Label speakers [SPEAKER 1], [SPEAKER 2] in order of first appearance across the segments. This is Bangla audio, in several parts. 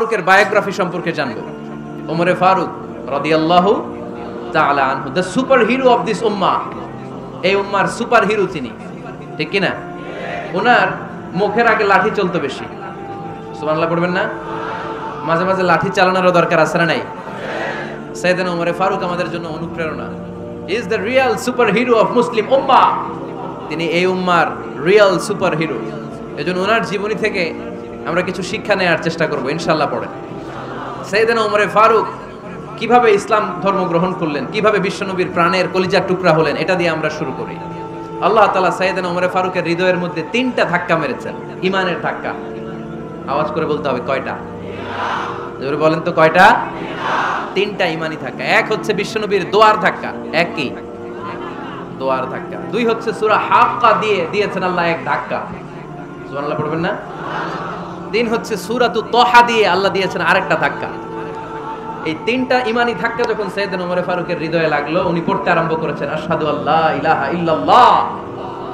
[SPEAKER 1] ফারুকের বায়োগ্রাফি সম্পর্কে জানবো। ওমরে ফারুক রাদিয়াল্লাহু তাআলা আনহু, the super hero of this উম্মাহ। এই উম্মার সুপার হিরো তিনি, ঠিক কি না? ওনার মুখের আগে লাঠি চলতো বেশি। সুবহানাল্লাহ পড়বেন না? মাঝে মাঝে লাঠি চালানোরও দরকার আছে না নাই? সাইয়েদনা ওমরে ফারুক আমাদের জন্য অনুপ্রেরণা। Is the real super hero of Muslim উম্মাহ। তিনি এই উম্মার রিয়েল সুপার হিরো। এজন্য ওনার জীবনী থেকে আমরা কিছু শিক্ষা নেওয়ার চেষ্টা করব ইনশাআল্লাহ। পড়েন সাইয়েদনা ওমরে ফারুক কিভাবে ইসলাম ধর্ম গ্রহণ করলেন, কিভাবে বিশ্বনবীর প্রাণের কলিজার টুকরা হলেন, এটা দিয়ে আমরা শুরু করি। আল্লাহ তাআলা সাইয়েদনা ওমরে ফারুকের হৃদয়ের মধ্যে 3টা ধাক্কা মেরেছেন, ঈমানের ধাক্কা। আওয়াজ করে বলতে হবে কয়টা? জোরে বলেন তো কয়টা? 3টা ঈমানি ধাক্কা। এক হচ্ছে বিশ্বনবীর দোয়ার ধাক্কা, এক কি? দোয়ার ধাক্কা। 2 হচ্ছে সূরা হাক্কা দিয়ে দিয়েছেন আল্লাহ এক ধাক্কা, সুবহানাল্লাহ পড়বেন না? 3 হচ্ছে সূরাতুত তাহা দিয়ে আল্লাহ দিয়েছেন আরেকটা ধাক্কা। এই 3টা ঈমানি ধাক্কা যখন সাইয়েদনা ওমর ফারুকের হৃদয়ে লাগলো, উনি পড়তে আরম্ভ করেছেন আশহাদু আল্লা ইলাহা ইল্লাল্লাহ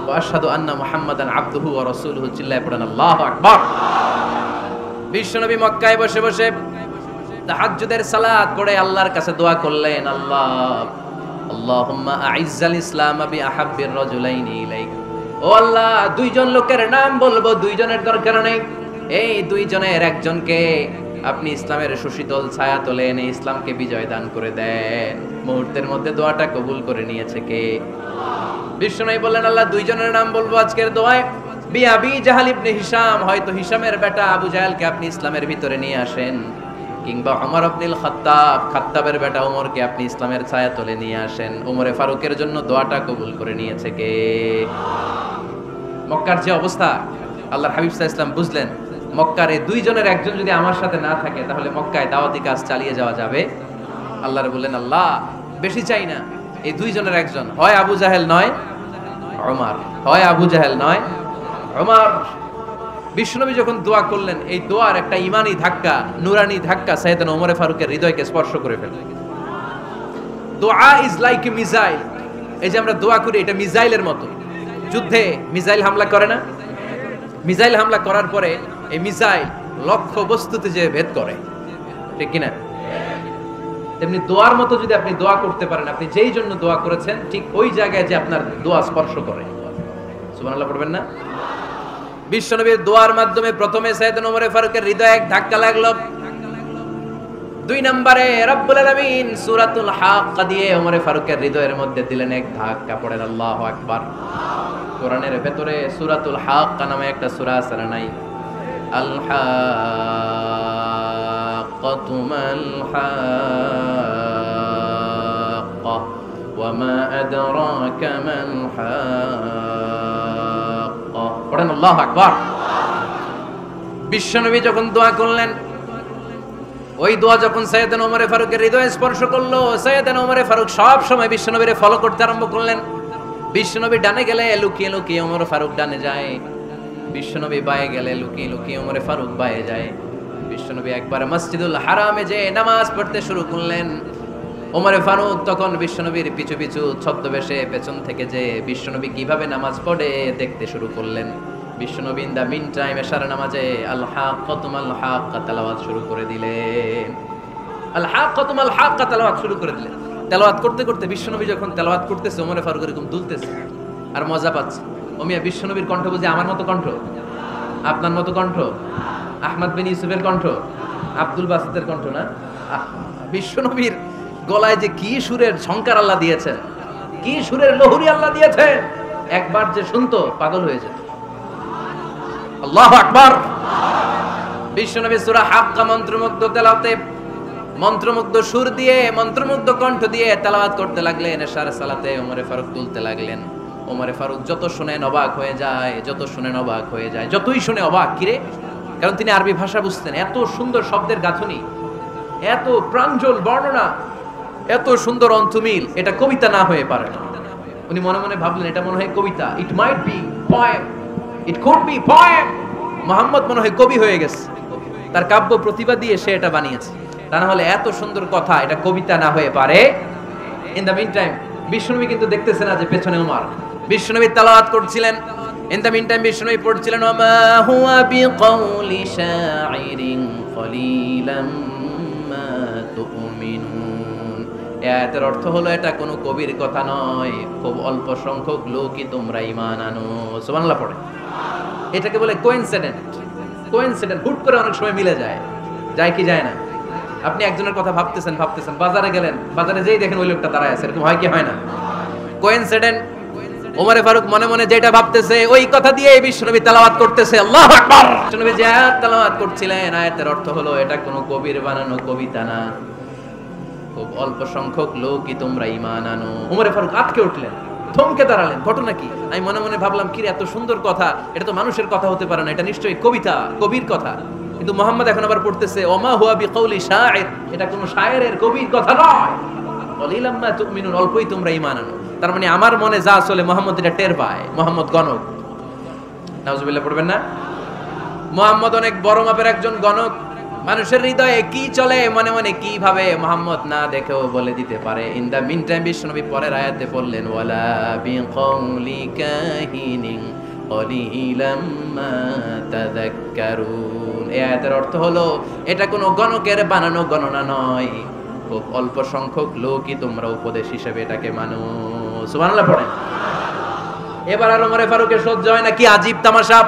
[SPEAKER 1] ওয়া আশহাদু আন্না মুহাম্মাদান আবদুহু ওয়া রাসূলুহু। চিল্লায়ে পড়েন আল্লাহু আকবার। বিশ্বনবী মক্কায় বসে বসে তাহাজ্জুদের সালাত পড়ে আল্লাহর কাছে দোয়া করলেন, আল্লাহুম্মা আইজ্জাল ইসলাম বি আহাব্বির রাজুলাইনি ইলাইক। ও আল্লাহ, 2 জন লোকের নাম বলবো, 2 জনের দরকার নেই। এই 2 জনের একজনকে আপনি ইসলামের সুশীতল ছায়া তলে এনে ইসলামকে বিজয় দান করে দেন। মুহূর্তের মধ্যে দোয়াটা কবুল করে নিয়েছে কে? বিশ্বনবী বললেন, আল্লাহ 2 জনের নাম বলবো আজকের দোয়ায়। বি আবি জাহাল ইবনে হিশাম, হয়তো হিশামের বেটা আবু জাহেলকে আপনি ইসলামের ভিতরে নিয়ে আসেন, কিংবা ওমর ইবনুল খাত্তাব, খাত্তাবের বেটা ওমরকে আপনি ইসলামের ছায়া তলে নিয়ে আসেন। ওমরে ফারুকের জন্য দোয়াটা কবুল করে নিয়েছে কে? মক্কার যে অবস্থা, আল্লাহর হাবিব সাল্লাল্লাহু আলাইহি ওয়াসাল্লাম বুঝলেন মক্কার এই 2 জনের একজন যদি আমার সাথে না থাকে তাহলে মক্কায় দাওয়াতি কাজ চালিয়ে যাওয়া যাবে। আল্লাহর বললেন, আল্লাহ বেশি চাই না, এই 2 জনের একজন, হয় আবু জাহেল নয় ওমর, হয় আবু জাহেল নয় ওমর। বিশ্বনবী যখন দোয়া করলেন, এই দোয়ার একটা ঈমানি ধাক্কা, নূরানি ধাক্কা সাইয়েদনা ওমর ফারুকের হৃদয়কে স্পর্শ করে ফেলল। দোয়া ইজ লাইক এ মিসাইল। এই যে আমরা দোয়া করি, এটা মিসাইলের মতো। যুদ্ধে মিসাইল হামলা করে না? মিসাইল হামলা করার পরে এই মিসাইল লক্ষ্য বস্তুতে যে ভেদ করে, ঠিক কিনা? তেমনি দোয়ার মতো যদি আপনি দোয়া করতে পারেন, আপনি যেই জন্য দোয়া করেছেন ঠিক ওই জায়গায় যে আপনার দোয়া স্পর্শ করে। সুবহানাল্লাহ পড়বেন না? বিশ্বনবীর দোয়ার মাধ্যমে প্রথমে সাইয়েদনা ওমর ফারুকের হৃদয়ে এক ধাক্কা লাগলো। 2 নম্বরে রব্বুল আলামিন সূরাতুল হাক্কা দিয়ে ওমর ফারুকের হৃদয়ের মধ্যে দিলেন এক ধাক্কা। পড়েন আল্লাহু আকবার। কোরআনের ভেতরে সূরাতুল হাক্কা নামে একটা সূরা আছে না নাই? আল হাক্কাতু মাল হাক্কা ওয়া মা আদরাকা মাল হাক্কা। পড়েন আল্লাহু আকবার। বিশ্বনবী যখন দোয়া করলেন, ওই দোয়া যখন সাইয়েদনা ওমর ফারুকের হৃদয়ে স্পর্শ করলো, সাইয়েদনা ওমর ফারুক সব সময় বিশ্বনবীরে ফলো করতে আরম্ভ করলেন। বিশ্বনবী ডানে গেলে লুকিয়ে লুকিয়ে ওমর ফারুক ডানে যায়, বিশ্বনবী বায়ে গেলে লুকিয়ে লুকিয়ে ওমর ফারুক বায়ে যায়। বিশ্বনবী একবার মসজিদুল হারামে যে নামাজ পড়তে শুরু করলেন, ওমর ফারুক তখন বিশ্বনবীর পিছু পিছু ছদ্মবেশে পেছন থেকে যে বিশ্বনবী কিভাবে নামাজ পড়ে দেখতে শুরু করলেন। বিশ্বনবী ইন দা মিন টাইম এশার নামাজে আল হাক্কাতু মাল হাক্কা তেলাওয়াত শুরু করে দিলেন। আল হাক্কাতু মাল হাক্কা তেলাওয়াত শুরু করে দিলেন। তেলাওয়াত করতে করতে বিশ্বনবী যখন তেলাওয়াত করতেছে, ওমর ফারুক এরকম দুলতেছে আর মজা পাচ্ছে। ওমিয়া বিশ্বনবীর কণ্ঠ বুঝি আমার মতো কণ্ঠ, আপনার মতো কণ্ঠ, আহমদ বিন ইউসুফের কণ্ঠ, আব্দুল বাসিতের কণ্ঠ না? বিশ্বনবীর গলায় যে কি সুরের ঝংকার আল্লাহ দিয়েছেন, কি সুরের লহরী আল্লাহ দিয়েছেন, একবার যে শুনতো পাগল হয়ে যেত। আল্লাহু আকবার। বিশ্বনবী সূরা হাক্কা মন্ত্রমুগ্ধ তেলাওয়াতে, মন্ত্রমুগ্ধ সুর দিয়ে, মন্ত্রমুগ্ধ কণ্ঠ দিয়ে তেলাওয়াত করতে লাগলেন। এশার সালাতে ওমর ফারুক তুলতে লাগলেন। ওমর ফারুক যত শুনেন অবাক হয়ে যায়, যত শুনেন অবাক হয়ে যায়, যতই শুনে অবাক। কিরে? কারণ তিনি আরবি ভাষা বুঝতেন। এত সুন্দর শব্দের গাঁথনি, এত প্রাঞ্জল বর্ণনা, এত সুন্দর অন্তমিল, এটা কবিতা না হয়ে পারে না। উনি মনে মনে ভাবলেন, এটা মনে হয় কবিতা। It might be poem, it could be poem. Muhammad মনে হয় কবি হয়ে গেছে, তার কাব্য প্রতিভা দিয়ে সে এটা বানিয়েছে। তা না হলে এত সুন্দর কথা এটা কবিতা না হয়ে পারে। ইন দ্য মিন টাইম বিশ্বনবী কিন্তু দেখতেছে না যে পেছনে ওমর। বিশ্বনবী তেলাওয়াত করছিলেন, ইন দ্য মিন টাইম বিষ্ণু পড়ছিলেন ওমা হুয়া বিকাউলি শাইরিন কলিলাম মা তুমিনুন। এর অর্থ হলো এটা কোনো কবির কথা নয়, খুব অল্প সংখ্যক লোকই তোমরা ঈমান আনো। সুবহানাল্লাহ পড়ে। এটাকে বলে কোইন্সিডেন্ট। কোইন্সিডেন্ট হুট করে অনেক সময় মিলে যায়, যায় কি যায় না? আপনি একজনের কথা ভাবতেছেন বাজারে গেলেন, বাজারে যেই দেখেন ওই লোকটা দাঁড়ায় আছে, এরকম হয় কি হয় না? কোইন্সিডেন্ট। ওমরে ফারুক মনে মনে যেটা ভাবতেছে ওই কথা দিয়ে বিশ্বনবী তেলাওয়াত করতেছে, আল্লাহু আকবার। বিশ্বনবী যে আয়াত তেলাওয়াত করছিলেন, আয়াতের অর্থ হলো এটা কোনো কবির বানানো কবিতা না, খুব অল্প সংখ্যক লোকই তোমরা ঈমান আনো। ওমরে ফারুক আটকে উঠলেন, থমকে দাঁড়ালেন। ঘটনা কি? আমি মনে মনে ভাবলাম কি এত সুন্দর কথা, এটা তো মানুষের কথা হতে পারে না, এটা নিশ্চয়ই কবিতা, কবির কথা। কিন্তু মুহাম্মদ এখন আবার পড়তেছে ওমা হুয়া বিকাউলি শাইর, এটা কোনো শায়েরের কবির কথা নয়। কলিলাম মা তুমিনুন, অল্পই তোমরা ঈমান আনো। তার মানে আমার মনে যা চলে মুহাম্মদ এটা টের পায়। মুহাম্মদ গণক, নাউজুবিল্লাহ পড়বেন না? মুহাম্মদ অনেক বড় মাপের একজন গণক। মানুষের হৃদয়ে কি চলে, মনে মনে কি ভাবে, মুহাম্মদ না দেখেও বলে দিতে পারে। ইন দা মিন টাইম বিশ্বনবী পরের আয়াতে বললেন ওয়ালা বিকাউলি কাহিনিন কলিলাম মা তাযাক্কারুন। এই আয়াতের অর্থ হলো এটা কোনো গণকের বানানো গণনা নয়, খুব অল্প সংখ্যক লোকই তোমরা উপদেশ হিসেবে এটাকে মানো। সুবহানাল্লাহ পড়েন। এবার আর ওমরে ফারুকের সহ্য হয় না, কি আজীব তামাশা।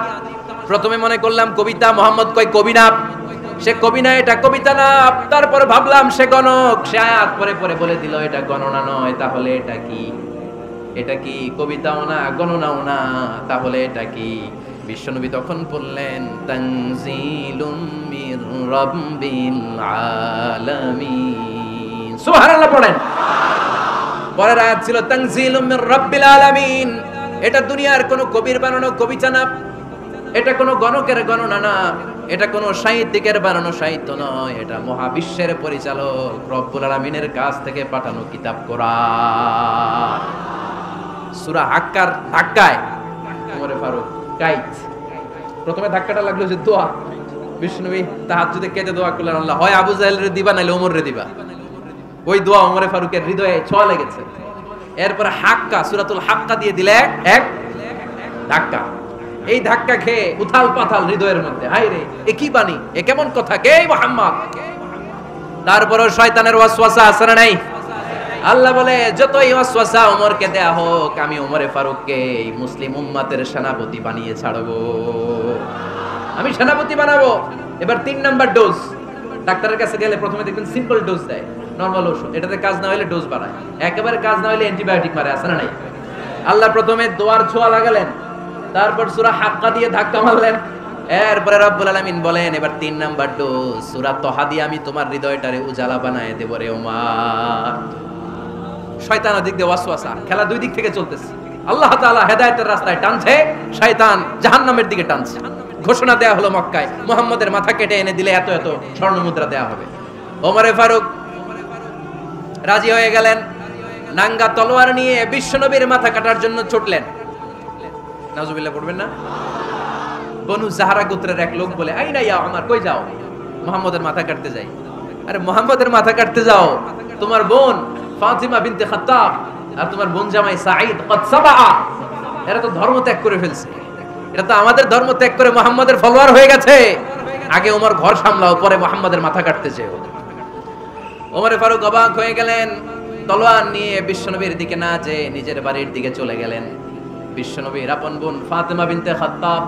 [SPEAKER 1] প্রথমে মনে করলাম কবিতা, মুহাম্মদ কয় কবি না, সে কবি না, এটা কবিতা না। তারপর ভাবলাম সে গণক, সে আয়াত পরে পরে বলে দিল এটা গণনা নয়, তাহলে এটা কি? এটা কি কবিতাও না, গণনাও না, তাহলে এটা কি? বিশ্বনবী তখন বললেন তানজিলুম মির রাব্বিল আলামিন। সুবহানাল্লাহ পড়েন। পরের আয়াত ছিল তানজিলুম মির রাব্বিল আলামিন। এটা দুনিয়ার কোনো কবির বানানো কবিতা না, এটা কোনো গণকের গণনা না, এটা কোনো সাহিত্যিকের বানানো সাহিত্য নয়, এটা মহাবিশ্বের পরিচালক রব্বুল আলামিনের কাছ থেকে পাঠানো কিতাব কোরআন। সূরা হাক্কার ধাক্কায় ওমরে ফারুক কাইত। প্রথমে ধাক্কাটা লাগলো যে দোয়া, বিষ্ণুবী তাহাজ্জুদে কেঁদে দোয়া করলেন আল্লাহ হয় আবু জাহেলরে দিবা নাইলে ওমরে দিবা। ওই দোয়া ওমরে ফারুকের হৃদয়ে ছোঁয়া লেগেছে। এরপর হাক্কা, সূরাতুল হাক্কা দিয়ে দিলে এক ধাক্কা। এই ধাক্কা খেয়ে উথাল পাথাল হৃদয়ের মধ্যে, হায় রে এ কি বাণী, এ কেমন কথা, কে মুহাম্মদ? তারপরও শয়তানের ওয়াসওয়াসা আছে না নাই? আল্লাহ বলে যতই ওয়াসওয়াসা ওমরকে দেয়া হোক, আমি ওমরে ফারুককে এই মুসলিম উম্মতের সেনাপতি বানিয়ে ছাড়বো, আমি সেনাপতি বানাবো। এবার 3 নাম্বার ডোজ। ডাক্তারের কাছে গেলে প্রথমে দেখবেন সিম্পল ডোজ দেয়, নরমাল ওষুধ, এটাতে কাজ না হলে ডোজ বাড়ায়, একেবারে কাজ না হলে অ্যান্টিবায়োটিক মারে, আছে না নাই? আল্লাহ প্রথমে দোয়ার ছোঁয়া লাগালেন, তারপর সূরা হাক্কা দিয়ে ধাক্কা মারলেন, এরপরে রব্বুল আলামিন বলেন এবার 3 নাম্বার ডোজ সূরা তহা দিয়ে আমি তোমার হৃদয়টারে উজালা বানায় দেব রে ওমর। শয়তান ওদিক দিয়ে ওয়াসওয়াসা, খেলা দুই দিক থেকে চলতেছে। আল্লাহ তাআলা হেদায়েতের রাস্তায় টানছে, শয়তান জাহান্নামের দিকে টানছে। ঘোষণা দেয়া হলো মক্কায় মুহাম্মদের মাথা কেটে এনে দিলে এত এত স্বর্ণ মুদ্রা দেয়া হবে। ওমরে ফারুক রাজি হয়ে গেলেন, নাঙ্গা তলোয়ার নিয়ে বিশ্বনবীর মাথা কাটার জন্য ছুটলেন। নাউজুবিল্লাহ পড়বেন না? বনু জাহরা গোত্রের এক লোক বলে আইনা ইয়া ওমর, কই যাও? মুহাম্মদের মাথা কাটতে যাই। আরে মুহাম্মদের মাথা কাটতে যাও? তোমার বোন ফাতিমা বিনতে খাত্তাব আর তোমার বোন জামাই সাঈদ কদ সাবা, এরা তো ধর্ম ত্যাগ করে ফেলছে, এটা তো আমাদের ধর্ম ত্যাগ করে মুহাম্মদের ফলোয়ার হয়ে গেছে। আগে ওমর ঘর সামলাও, পরে মুহাম্মদের মাথা কাটতে চেও। ওমরে ফারুক অবাক হয়ে গেলেন, তলোয়ার নিয়ে বিশ্বনবীর দিকে না যেয়ে নিজের বাড়ির দিকে চলে গেলেন। বিশ্বনবীর আপন বোন ফাতিমা বিনতে খাত্তাব,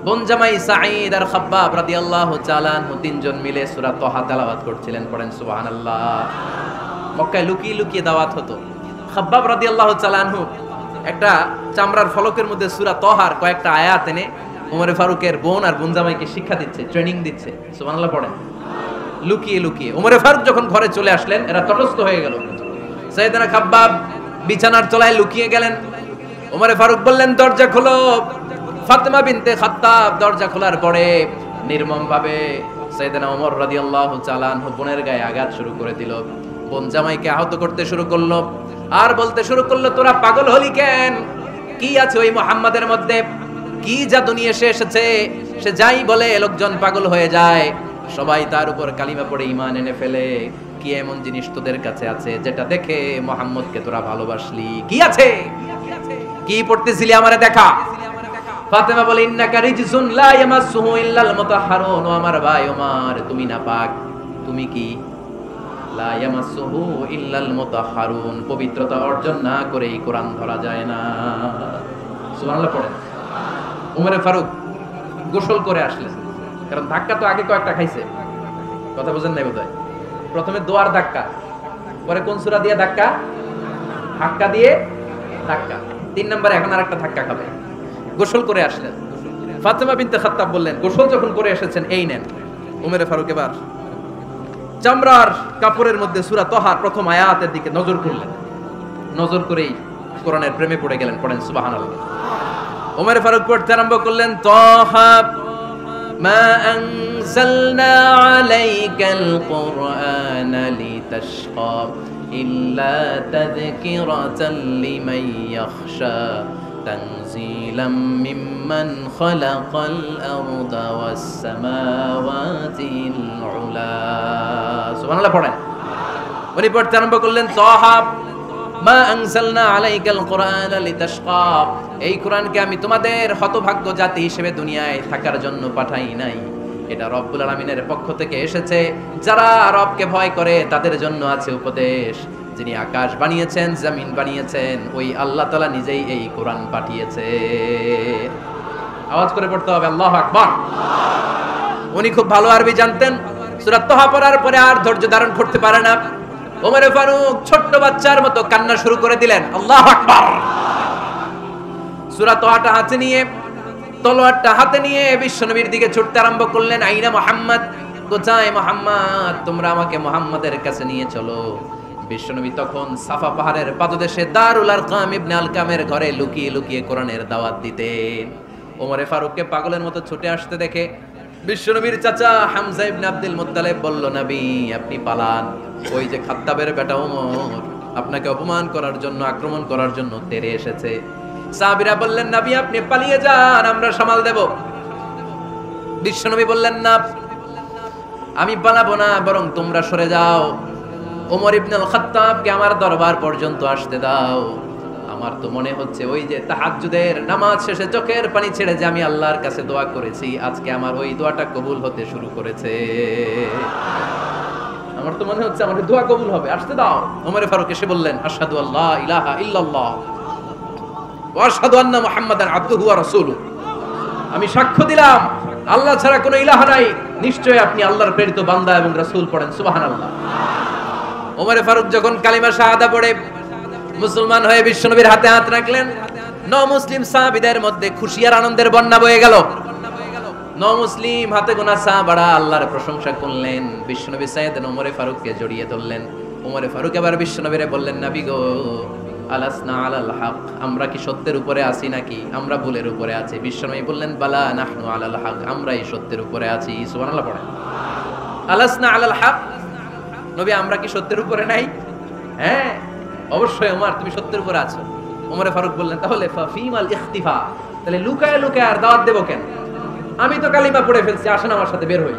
[SPEAKER 1] বোন জামাই সাঈদ আর খাব্বাব রাদিয়াল্লাহু তাআলা আনহু তিনজন মিলে সূরা তহা তেলাওয়াত করছিলেন। পড়েন সুবহানাল্লাহ। মক্কায় লুকিয়ে লুকিয়ে দাওয়াত হতো। খাব্বাব রাদিয়াল্লাহু তাআলা আনহু একটা চামড়ার ফলকের মধ্যে সূরা তহার কয়েকটা আয়াত এনে ওমরে ফারুকের বোন আর বোন জামাইকে শিক্ষা দিচ্ছে, ট্রেনিং দিচ্ছে। সুবহানাল্লাহ পড়েন। লুকিয়ে লুকিয়ে ওমরে ফারুক যখন ঘরে চলে আসলেন, এরা তটস্থ হয়ে গেল। সাইয়েদনা খাব্বাব বিছানার তলায় লুকিয়ে গেলেন। ওমরে ফারুক বললেন দরজা খোলো। ফাতিমা বিনতে খাত্তাব দরজা খোলার পরে নির্মম ভাবে সাইয়েদনা ওমর রাদিয়াল্লাহু তাআলা আনহু বোনের গায়ে আঘাত শুরু করে দিল। বোন জামাইকে আহত করতে শুরু করলো আর বলতে শুরু করলো, তোরা পাগল হলি কেন? কি আছে ওই মুহাম্মাদের মধ্যে? কি জাদু নিয়ে এসেছে? সে যাই বলে লোকজন পাগল হয়ে যায়, সবাই তার উপর কালিমা পড়ে ঈমান এনে ফেলে। কি এমন জিনিস তোদের কাছে আছে যেটা দেখে মুহাম্মদকে তোরা ভালোবাসলি? কি আছে? কি পড়তেছিলি আমারে দেখা? ফাতেমা বলে ইন্নাকা রিজসুন লা ইয়ামাসসুহু ইল্লাল মুতাহহারুন। ও আমার ভাই ওমর, তুমি নাপাক, তুমি কি লা ইয়ামাসসুহু ইল্লাল মুতাহহারুন, পবিত্রতা অর্জন না করে এই কোরআন ধরা যায় না। সুবহানাল্লাহ পড়েন। ওমরে ফারুক গোসল করে আসলেন, কারণ ধাক্কা তো আগে কয়েকটা খাইছে, কথা বুঝেন নাই বোধহয়। প্রথমে দোয়ার ধাক্কা, পরে কোন সূরা দিয়ে ধাক্কা, ধাক্কা দিয়ে ধাক্কা, 3 নম্বরে এখন আরেকটা ধাক্কা খাবে। গোসল করে আসলেন। ফাতেমা বিনতে খাত্তাব বললেন, গোসল যখন করে এসেছেন এই নেন। ওমরে ফারুক এবার চামড়ার কাপড়ের মধ্যে সূরা তাহার প্রথম আয়াতের দিকে নজর করলেন, নজর করেই কোরআনের প্রেমে পড়ে গেলেন। পড়েন সুবহানাল্লাহ। ওমরে ফারুক পড়তে আরম্ভ করলেন, তাহা মা আনজালনা আলাইকাল কুরআনা লিতাশকা ইল্লা তাযকিরাতাল লিমান ইয়াখশা তানজিলাম মিম্মান খালাকাল আরদা ওয়াস সামাওয়াতিল উলা। সুবহানাল্লাহ পড়েন। উনি পড়তে আরম্ভ করলেন, তাহা মা আনজালনা আলাইকাল কুরআনা লিতাশকা, এই কোরআনকে আমি তোমাদের হতভাগ্য জাতি হিসেবে দুনিয়ায় থাকার জন্য পাঠাই নাই। এটা রব্বুল আলামিনের পক্ষ থেকে এসেছে। যারা রবকে ভয় করে তাদের জন্য আছে উপদেশ। যিনি আকাশ বানিয়েছেন, জমিন বানিয়েছেন, ওই আল্লাহ তাআলা নিজেই এই কোরআন পাঠিয়েছে। আওয়াজ করে পড়তে হবে আল্লাহু আকবার। উনি খুব ভালো আরবি জানতেন। সূরা তাহা পড়ার পরে আর ধৈর্য ধারণ করতে পারে না। ওমরে ফারুক ছোট্ট বাচ্চার মতো কান্না শুরু করে দিলেন, আল্লাহু আকবার। সূরা তাহাটা হাতে নিয়ে, তলোয়ারটা হাতে নিয়ে বিশ্বনবীর দিকে ছুটতে আরম্ভ করলেন। আইনা মুহাম্মদ, কোথায় মুহাম্মদ? তোমরা আমাকে মুহাম্মাদের কাছে নিয়ে চলো। বিশ্বনবী তখন সাফা পাহাড়ের পাদদেশে দারুল আরকাম ইবনে আলকামের ঘরে লুকিয়ে লুকিয়ে কোরআনের দাওয়াত দিতেন। ওমরে ফারুককে পাগলের মতো ছুটে আসতে দেখে বিশ্বনবীর চাচা হামজা ইবনে আব্দুল মুত্তালিব বলল, নবী আপনি পালান, ওই যে খাত্তাবের বেটা ওমর আপনাকে অপমান করার জন্য, আক্রমণ করার জন্য তেড়ে এসেছে। সাহাবীরা বললেন, নবী আপনি পালিয়ে যান, আমরা সামাল দেব। বিশ্বনবী বললেন, না আমি পালাবো না, বরং তোমরা সরে যাও। ওমর ইবনে আল খাত্তাবকে আমার দরবার পর্যন্ত আসতে দাও। আমার তো মনে হচ্ছে ওই যে তাহাজ্জুদের নামাজ শেষে চোখের পানি ছেড়ে যে আমি আল্লাহর কাছে দোয়া করেছি, আজকে আমার ওই দোয়াটা কবুল হতে শুরু করেছে। আমার তো মনে হচ্ছে আমার দোয়া কবুল হবে, আসতে দাও। ওমরে ফারুক এসে বললেন, আশহাদু আল্লা ইলাহা ইল্লাল্লাহ ওয়া আশহাদু আন্না মুহাম্মাদান আবদুহু ওয়া রাসূলুহু, আমি সাক্ষ্য দিলাম আল্লাহ ছাড়া কোনো ইলাহ নাই, নিশ্চয়ই আপনি আল্লাহর প্রেরিত বান্দা এবং রাসূল। পড়েন সুবহানাল্লাহ। ওমরে ফারুক যখন কালিমা শাহাদা পড়ে মুসলমান হয়ে বিশ্বনবীর হাতে হাত রাখলেন, মুসলিম সাহাবীদের মধ্যে খুশি আর আনন্দের বন্যা বয়ে গেল। মুসলিম হাতে গোনা সাহাবারা আল্লাহর প্রশংসা করলেন। বিশ্বনবী সাইয়েদনা ওমরে ফারুককে জড়িয়ে ধরলেন। ওমরে ফারুক এবার বিশ্বনবীরে বললেন, নবী গো, আলাসনা আলাল হক, আমরা কি সত্যের উপরে আছি নাকি আমরা ভুলের উপরে আছি? বিশ্বনবী বললেন, বালা নাহনু আলাল হক, আমরাই সত্যের উপরে আছি। সুবহানাল্লাহ পড়েন। আলাসনা আলাল হক, নবী আমরা কি সত্যের উপরে নাই? হ্যাঁ অবশ্যই ওমর, তুমি সত্যের উপরে আছো। ওমরে ফারুক বললেন, তাহলে ফাফিমাল ইখতিফা, তাহলে লুকায় লুকায় আর দাওয়াত দেব কেন? আমি তো কালিমা পড়ে ফেলছি, আসেন আমার সাথে বের হই।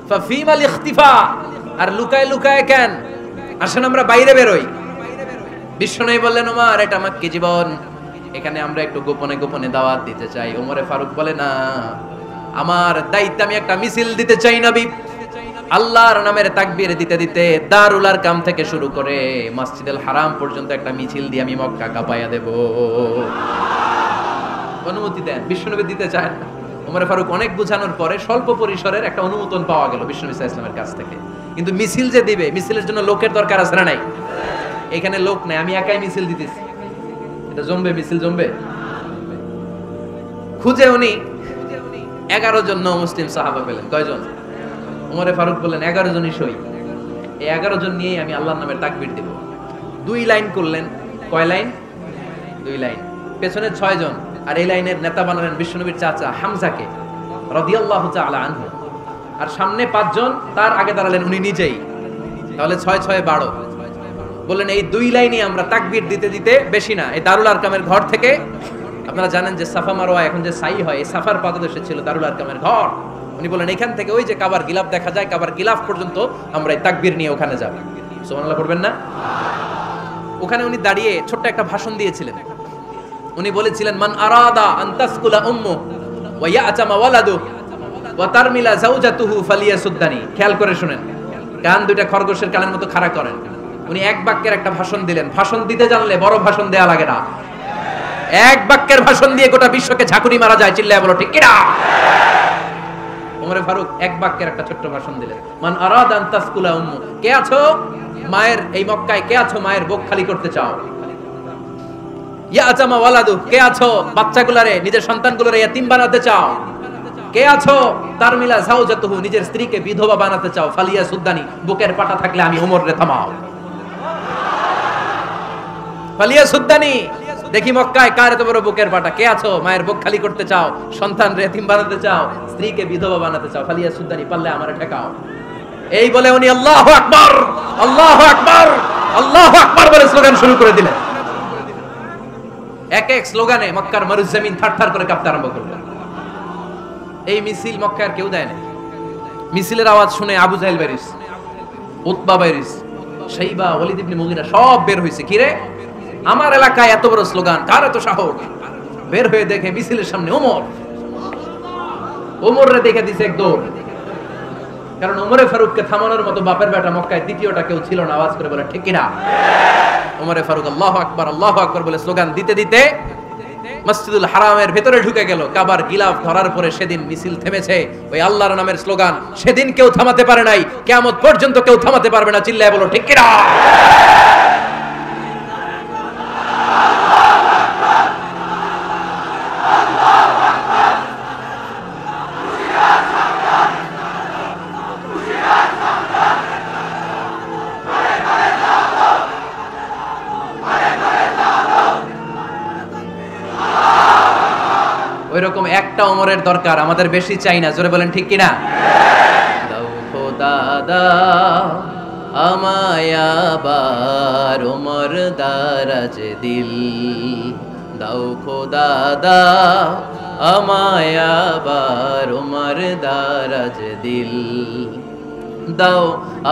[SPEAKER 1] ফাফিমাল ইখতিফা, আর লুকায় লুকায় কেন? আসেন আমরা বাইরে বের হই। বিশ্বনবী বললেন, ওমর এটা মাক্কি জীবন, এখানে আমরা একটু গোপনে গোপনে দাওয়াত দিতে চাই। ওমরে ফারুক বলে, না, আমার দায়িত্ব, আমি একটা মিছিল দিতে চাই নবী। আল্লাহর নামের তাকবীর দিতে দিতে দারুল আরকাম থেকে শুরু করে মসজিদুল হারাম পর্যন্ত একটা মিছিল দিয়ে আমি মক্কা কাঁপাইয়া দেব। অনুমতি দেন। বিশ্বনবী দিতে চান না। ওমর ফারুক অনেক বুঝানোর পরে স্বল্প পরিসরের একটা অনুমোদন পাওয়া গেল বিশ্বনবী সাল্লাল্লাহু আলাইহি ওয়াসাল্লামের কাছ থেকে। কিন্তু মিছিল যে দিবে, মিছিলের জন্য লোকের দরকার আছে না নাই? এখানে লোক নাই, আমি একাই মিছিল দিতেছি। এটা জমবে, মিছিল জমবে। খুঁজে উনি 11 জন মুসলিম সাহাবা পেলেন। কয়জন? ওমরে ফারুক বললেন, 11 জনই সই। এই 11 জন নিয়েই আমি আল্লাহর নামের তাকবীর দেব। 2 লাইন করলেন। কয় লাইন? 2 লাইন। পেছনে 6 জন, আর এই লাইনের নেতা বানালেন বিশ্বনবীর চাচা হামজাকে রাদিয়াল্লাহু তাআলা আনহু। আর সামনে 5 জন, তার আগে দাঁড়ালেন উনি নিজেই। তাহলে 6 6 12। বললেন এই 2 লাইনই আমরা তাকবীর দিতে দিতে, বেশি না, এই দারুল আরকামের ঘর থেকে, আপনারা জানেন যে সাফা মারওয়া এখন যে সাই হয়, এই সাফার পাদদেশে ছিল দারুল আরকামের ঘর। উনি বলেন এখান থেকে ওই যে কাবার গিলাফ দেখা যায়, কাবার গিলাফ পর্যন্ত আমরা এই তাকবীর নিয়ে ওখানে যাব। সুবহানাল্লাহ পড়বেন না? ওখানে উনি দাঁড়িয়ে ছোট্ট একটা ভাষণ দিয়েছিলেন। উনি বলেছিলেন মান আরাদা আন তাসকুলা উম্মু ওয়া ইয়াতামা ওয়ালাদু ওয়া তারমিলা যাওজাতুহু ফালিয়াসুদ্দানি। খেয়াল করে শুনেন, কান দুইটা খরগোশের কানের মতো খাড়া করেন। উনি এক বাক্যের একটা ভাষণ দিলেন। ভাষণ দিতে জানলে বড় ভাষণ দেয়া লাগে না, এক বাক্যের ভাষণ দিয়ে গোটা বিশ্বকে ঝাঁকুনি মারা যায়। চিল্লায় বলো ঠিক কিনা? ওমর ফারুক এক বাক্যের একটা ছোট্ট ভাষণ দিলেন, মান আরাদা আন তাসকুলা উম্মু, কে আছো মায়ের এই মক্কায়, কে আছো মায়ের বুক খালি করতে চাও? ইয়াতামা ওয়ালাদু, কে আছো বাচ্চাগুলারে নিজের সন্তানগুলোরে ইয়াতিম বানাতে চাও? কে আছো তারমিলা যাওজাতুহু, নিজের স্ত্রীকে বিধবা বানাতে চাও? ফালিয়া সুদ্দানি, বুকের পাটা থাকলে আমি ওমর রে থামাও। ফালিয়া সুদ্দানি, দেখি মক্কায় কার এত বড় বুকের পাটা? কে আছো মায়ের বুক খালি করতে চাও, সন্তান রে এতিম বানাতে চাও, স্ত্রীকে বিধবা বানাতে চাও? ফালিয়া সুদ্দানি, পারলে আমারে ঠেকাও। এই বলে উনি আল্লাহু আকবার, আল্লাহু আকবার, আল্লাহু আকবার বলে স্লোগান শুরু করে দিলেন। এক এক স্লোগানে মক্কার মরুজমিন থারথার করে কাঁপতে আরম্ভ করল। এই মিছিল মক্কার কেউ দেয় না। মিছিলের আওয়াজ শুনে আবু জাহেল বেরিস, উতবা বেরিস, শাইবা, ওয়ালিদ ইবনে মুগিরা সব বের হইছে। কি রে, আমার এলাকায় এত বড় স্লোগান, কার এত সাহস? বের হয়ে দেখে মিছিলের সামনে ওমর। ওমর রে দেখে দিছে এক দৌড়, কারণ ওমরে ফারুককে থামানোর মতো বাপের বেটা মক্কায় দ্বিতীয়টা কেউ ছিল না। আওয়াজ করে বলে ঠিক কিনা? ওমরে ফারুক আল্লাহু আকবার, আল্লাহু আকবার বলে স্লোগান দিতে দিতে মসজিদুল হারামের ভেতরে ঢুকে গেল। কাবার গিলাফ ধরার পরে সেদিন মিছিল থেমেছে ওই আল্লাহর নামের স্লোগান। সেদিন কেউ থামাতে পারে নাই, কিয়ামত পর্যন্ত কেউ থামাতে পারবে না। চিল্লায় বলো ঠিক কিনা? ওইরকম একটা ওমরের দরকার, আমাদের বেশি চাই না। জোরে বলেন ঠিক কিনা? দাও খোদা দাও আমায় আবার ওমর দারাজ দিল, দাও খোদা দাও আমায় আবার ওমর দারাজ দিল, দাও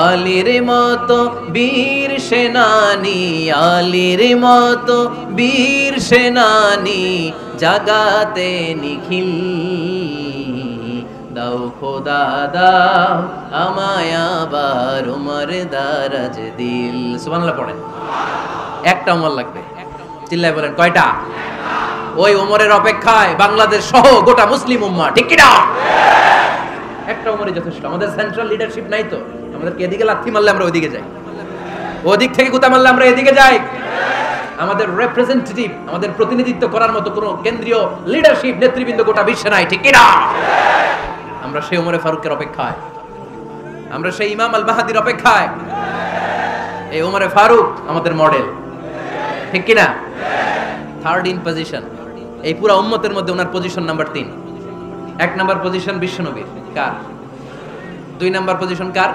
[SPEAKER 1] আলীর মতো বীর সেনানি, আলীর মতো বীর সেনানি জাগাতে নিখিল, দাও খোদা দাও আমায় আবার ওমর দারাজ দিল। সুবহানাল্লাহ পড়েন। একটা ওমর লাগবে। চিল্লায় বলেন কয়টা? ওই ওমরের অপেক্ষায় বাংলাদেশ সহ গোটা মুসলিম উম্মাহ, ঠিক কি না? একটা ওমরই যথেষ্ট। আমাদের সেন্ট্রাল লিডারশিপ নাই তো, আমাদেরকে এদিকে লাথি মারলে আমরা ওইদিকে যাই, ওদিক থেকে গুতা মারলে আমরা এদিকে যাই। আমাদের রিপ্রেজেন্টেটিভ, আমাদের প্রতিনিধিত্ব করার মতো কোনো কেন্দ্রীয় লিডারশিপ নেতৃবৃন্দ গোটা বিশ্বে নাই, ঠিক কি না? আমরা সেই ওমরে ফারুকের অপেক্ষায়, আমরা সেই ইমাম আল মাহদির অপেক্ষায়। এই ওমরে ফারুক আমাদের মডেল, ঠিক কি না? থার্ড ইন পজিশন এই পুরো উম্মতের মধ্যে ওনার পজিশন নাম্বার 3। 1 নাম্বার পজিশন বিশ্বনবীর, কার? 2 নাম্বার পজিশন কার?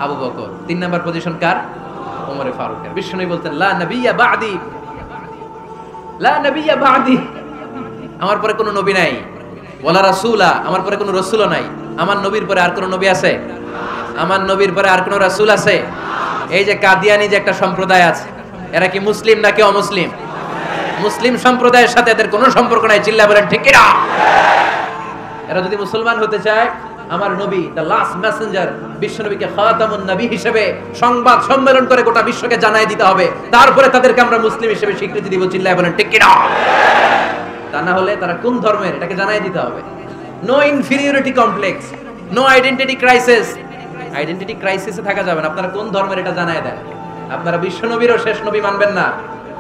[SPEAKER 1] আবু বকর। 3 নাম্বার পজিশন কার? ওমরে ফারুকের। বিশ্বনবী বলতেন লা নবিয়্যা বা'দি, লা নবিয়্যা বা'দি, আমার পরে কোনো নবী নাই। ওয়ালা রাসূলা, আমার পরে কোনো রাসূলও নাই। আমার নবীর পরে আর কোনো নবী আছে? আমার নবীর পরে আর কোনো রাসূল আছে? এই যে কাদিয়ানি যে একটা সম্প্রদায় আছে, এরা কি মুসলিম নাকি অমুসলিম? মুসলিম সম্প্রদায়ের সাথে এদের কোনো সম্পর্ক নাই। চিল্লা বলেন ঠিক কি না? এরা যদি মুসলমান হতে চায়, আমার নবী দ্য লাস্ট মেসেঞ্জার বিশ্বনবীকে খাতামুন নবী হিসেবে সংবাদ সম্মেলন করে গোটা বিশ্বকে জানাই দিতে হবে, তারপরে তাদেরকে আমরা মুসলিম হিসেবে স্বীকৃতি দিব। চিল্লায় বলেন ঠিক কি না? তা না হলে তারা কোন ধর্মের এটাকে জানাই দিতে হবে। No inferiority complex, no identity crisis. Identity ক্রাইসিসে থাকা যাবে না। আপনারা কোন ধর্মের এটা জানাই দেন। আপনারা বিশ্বনবীরও শেষ নবী মানবেন না,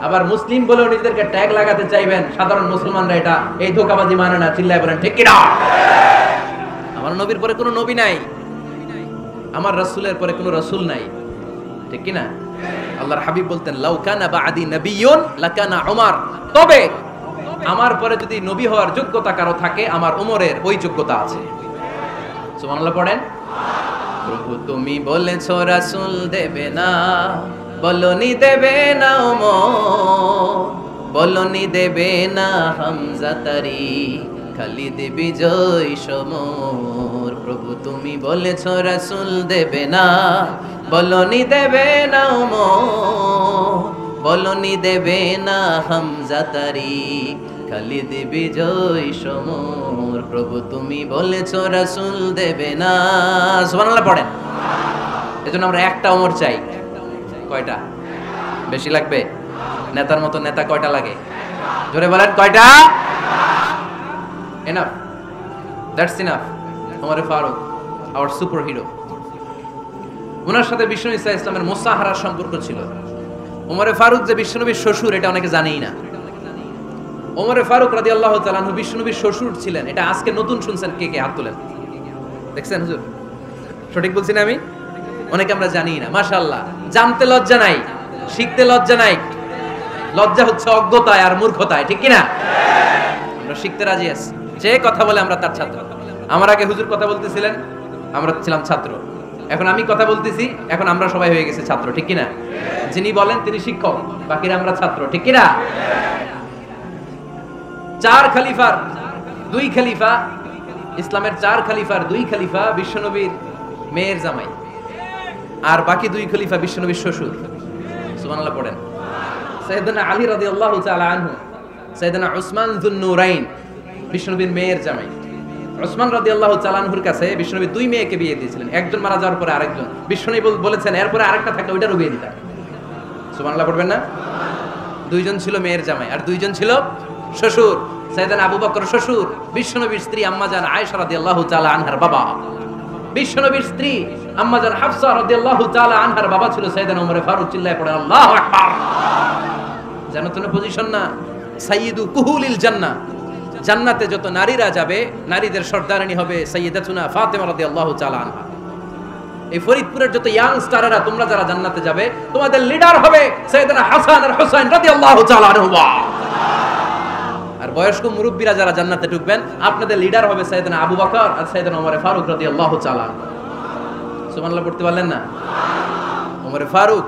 [SPEAKER 1] আবার মুসলিম বলেও নিজেদেরকে ট্যাগ লাগাতে চাইবেন। সাধারণ মুসলমানরা এটা এই ধোঁকাবাজি মানে না। চিল্লায় বলেন ঠিক কি না? আমার নবীর পরে কোনো নবী নাই, আমার রাসূলের পরে কোনো রাসূল নাই, ঠিক কি না? আল্লাহর হাবিব বলতেন লাউ কানা বা'দি নাবিয়্যুন লাকানা উমর, তবে আমার পরে যদি নবী হওয়ার যোগ্যতা কারো থাকে, আমার ওমরের ওই যোগ্যতা আছে। সুবহানাল্লাহ পড়েন। প্রভু তুমি বলেছো রাসূল দেবে না, বলনি দেবে না ওমর, বলনি দেবে না হামজা তারি, খালিদ বিজয় সমর। প্রভু তুমি বলেছো রাসূল দেবে না, বলনি দেবে না ওমর, বলনি দেবে না হামজা তারি, খালিদ বিজয় সমর, প্রভু তুমি বলেছো রাসূল দেবে না। সুবহানাল্লাহ পড়েন। এজন্য আমরা একটা ওমর চাই। কয়টা? বেশি লাগবে? নেতার মতো নেতা কয়টা লাগে? জোরে বলেন কয়টা? Enough, that's enough. Omar Farooq our super hero. ওনার সাথে বিষ্ণু ইসা ইসলামের মোসাহারার সম্পর্ক ছিল। ওমরে ফারুক যে বিশ্বনবীর শ্বশুর এটা অনেকে জানেই না। ওমরে ফারুক রাদিয়াল্লাহু তাআলা আনহু বিশ্বনবীর শ্বশুর ছিলেন। এটা আজকে নতুন শুনছেন, কে কে হাত তোলেন? দেখছেন হুজুর? সঠিক বলছি না আমি? অনেকে আমরা জানি না। মাশাআল্লাহ, জানতে লজ্জা নাই, শিখতে লজ্জা নাই। লজ্জা হচ্ছে অজ্ঞতায় আর মূর্খতায়, ঠিক কি না? আমরা শিখতে রাজি আছি। যে কথা বলে আমরা তার ছাত্র। আমার আগে হুজুর কথা বলতেছিলেন, আমরা ছিলাম ছাত্র। এখন আমি কথা বলতেছি, এখন আমরা সবাই হয়ে গেছে ছাত্র, ঠিক কি না? যিনি বলেন তিনি শিক্ষক, বাকিরা আমরা ছাত্র, ঠিক কি না? চার খলিফার দুই খলিফা, ইসলামের চার খলিফার দুই খলিফা বিশ্বনবীর মেয়ের জামাই, আর বাকি দুই খলিফা বিশ্বনবীর শ্বশুর। সুবহানাল্লাহ পড়েন। সাইয়েদনা আলী রাদিয়াল্লাহু তাআলা আনহু, সাইয়েদনা উসমান যুন নূরাইন বিশ্বনবীর মেয়ের জামাই। উসমান রাদিয়াল্লাহু তাআলা আনহুর কাছে বিশ্বনবী দুই মেয়েকে বিয়ে দিয়েছিলেন। একজন মারা যাওয়ার পরে আরেকজন। বিশ্বনবী বলেছেন এরপরে আরেকটা থাকলে ওইটারও বিয়ে দিতাম। সুবহানাল্লাহ পড়বেন না? দুইজন ছিল মেয়ের জামাই আর দুইজন ছিল শ্বশুর। সাইয়েদনা আবু বকর শ্বশুর, বিশ্বনবীর স্ত্রী আম্মাজান আয়েশা রাদিয়াল্লাহু তাআলা আনহার বাবা। বিশ্বনবীর স্ত্রী আম্মাজান হাফসা রাদিয়াল্লাহু তাআলা আনহার বাবা ছিল সাইয়েদনা ওমর ফারুক। চিল্লায় পড়েন আল্লাহু আকবার। জানো তো না পজিশন না? সাইয়্যিদু কুহুলিল জান্নাহ। জান্নাতে যত নারীরা যাবে, নারীদের সর্দারিনী হবে সাইয়্যিদাতুনা ফাতেমা রাদিয়াল্লাহু তাআলা আনহা। এই ফরিদপুরের যত ইয়াং স্টারেরা তোমরা যারা জান্নাতে যাবে, তোমাদের লিডার হবে সাইয়েদনা হাসান আর হুসাইন রাদিয়াল্লাহু তাআলা আনহুমা। আর বয়স্ক মুরব্বীরা যারা জান্নাতে ঢুকবেন, আপনাদের লিডার হবে সাইয়েদনা আবু বকর আর সাইয়েদনা ওমর ফারুক রাদিয়াল্লাহু তাআলা। সুবহানাল্লাহ পড়তে পারলেন না? ওমর ফারুক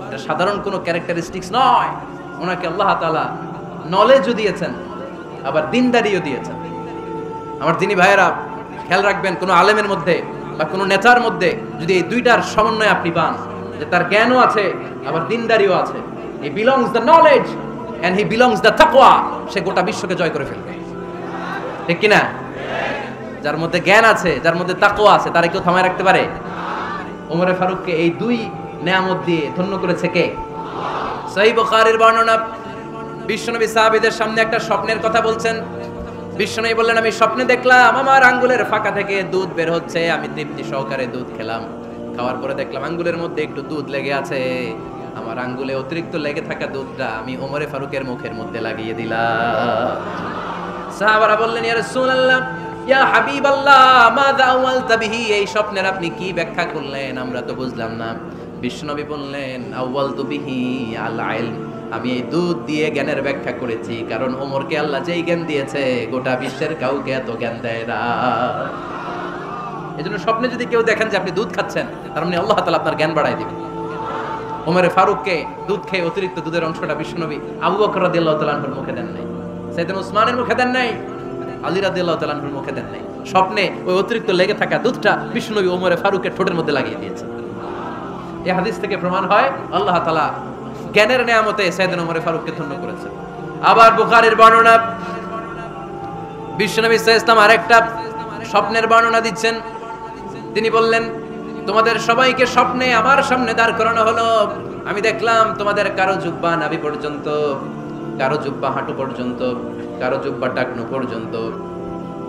[SPEAKER 1] এটা সাধারণ কোনো ক্যারেক্টারিস্টিক্স নয়। ওনাকে আল্লাহ তাআলা নলেজও দিয়েছেন, আবার দিনদারিও দিয়েছেন। আমার দিনী ভাইয়েরা খেয়াল রাখবেন, কোনো আলেমের মধ্যে বা কোনো নেতার মধ্যে যদি এই দুইটার সমন্বয় আপনি পান, যে তার জ্ঞানও আছে আবার দিনদারিও আছে, he belongs the knowledge and he belongs the তাকওয়া, সে গোটা বিশ্বকে জয় করে ফেলবে, ঠিক কি না? যার মধ্যে জ্ঞান আছে, যার মধ্যে তাকওয়া আছে, তারা কেউ থামায় রাখতে পারে? ওমরে ফারুককে এই দুই নেয়ামত দিয়ে ধন্য করেছে কে? সহিহ বুখারীর বর্ণনা, বিশ্বনবী সাহাবীদের সামনে একটা স্বপ্নের কথা বলছেন। বিশ্বনবী বললেন, আমি স্বপ্নে দেখলাম আমার আঙ্গুলের ফাঁকা থেকে দুধ বের হচ্ছে, আমি তৃপ্তি সহকারে দুধ খেলাম। খাওয়ার পরে দেখলাম আঙ্গুলের মধ্যে একটু দুধ লেগে আছে। আমার আঙ্গুলে অতিরিক্ত লেগে থাকা দুধটা আমি ওমরে ফারুকের মুখের মধ্যে লাগিয়ে দিলাম। সাহাবারা বললেন, ইয়া রাসূলুল্লাহ, ইয়া হাবিবাল্লাহ, মাযা আওয়ালতা বিহি, এই স্বপ্নের আপনি কি ব্যাখ্যা করলেন? আমরা তো বুঝলাম না। বিশ্বনবী বললেন, আওয়ালতু বিহি আল ইলম, আমি এই দুধ দিয়ে জ্ঞানের ব্যাখ্যা করেছি, কারণ ওমরকে আল্লাহ যেই জ্ঞান দিয়েছে গোটা বিশ্বের কাউকে এত জ্ঞান দেয় না। এজন্য স্বপ্নে যদি কেউ দেখেন যে আপনি দুধ খাচ্ছেন, তার মানে আল্লাহ তাআলা আপনার জ্ঞান বাড়ায় দিবেন। ওমরে ফারুককে দুধ খেয়ে অতিরিক্ত দুধের অংশটা বিশ্বনবী আবু বকর রাদিয়াল্লাহু তাআলা আনহুর মুখে দেন নাই, সাইয়েদনা উসমানের মুখে দেন নাই, আলী রাদিয়াল্লাহু তাআলা আনহুর মুখে দেন নাই। স্বপ্নে ওই অতিরিক্ত লেগে থাকা দুধটা বিশ্বনবী ওমরে ফারুকের ঠোঁটের মধ্যে লাগিয়ে দিয়েছে। এই হাদিস থেকে প্রমাণ হয় আল্লাহ তাআলা জ্ঞানের নিয়ামতে সাইয়েদনা ওমর ফারুককে ধন্য করেছেন। আবার বুখারীর বর্ণনা, বিশ্বনবী সাল্লাল্লাহু আলাইহি ওয়াসাল্লাম আরেকটা স্বপ্নের বর্ণনা দিচ্ছেন। তিনি বললেন, তোমাদের সবাইকে স্বপ্নে আমার সামনে দাঁড় করানো হলো। আমি দেখলাম তোমাদের কারো জুব্বা নাভি পর্যন্ত, কারো জুব্বা হাঁটু পর্যন্ত, কারো জুব্বা টাকনু পর্যন্ত।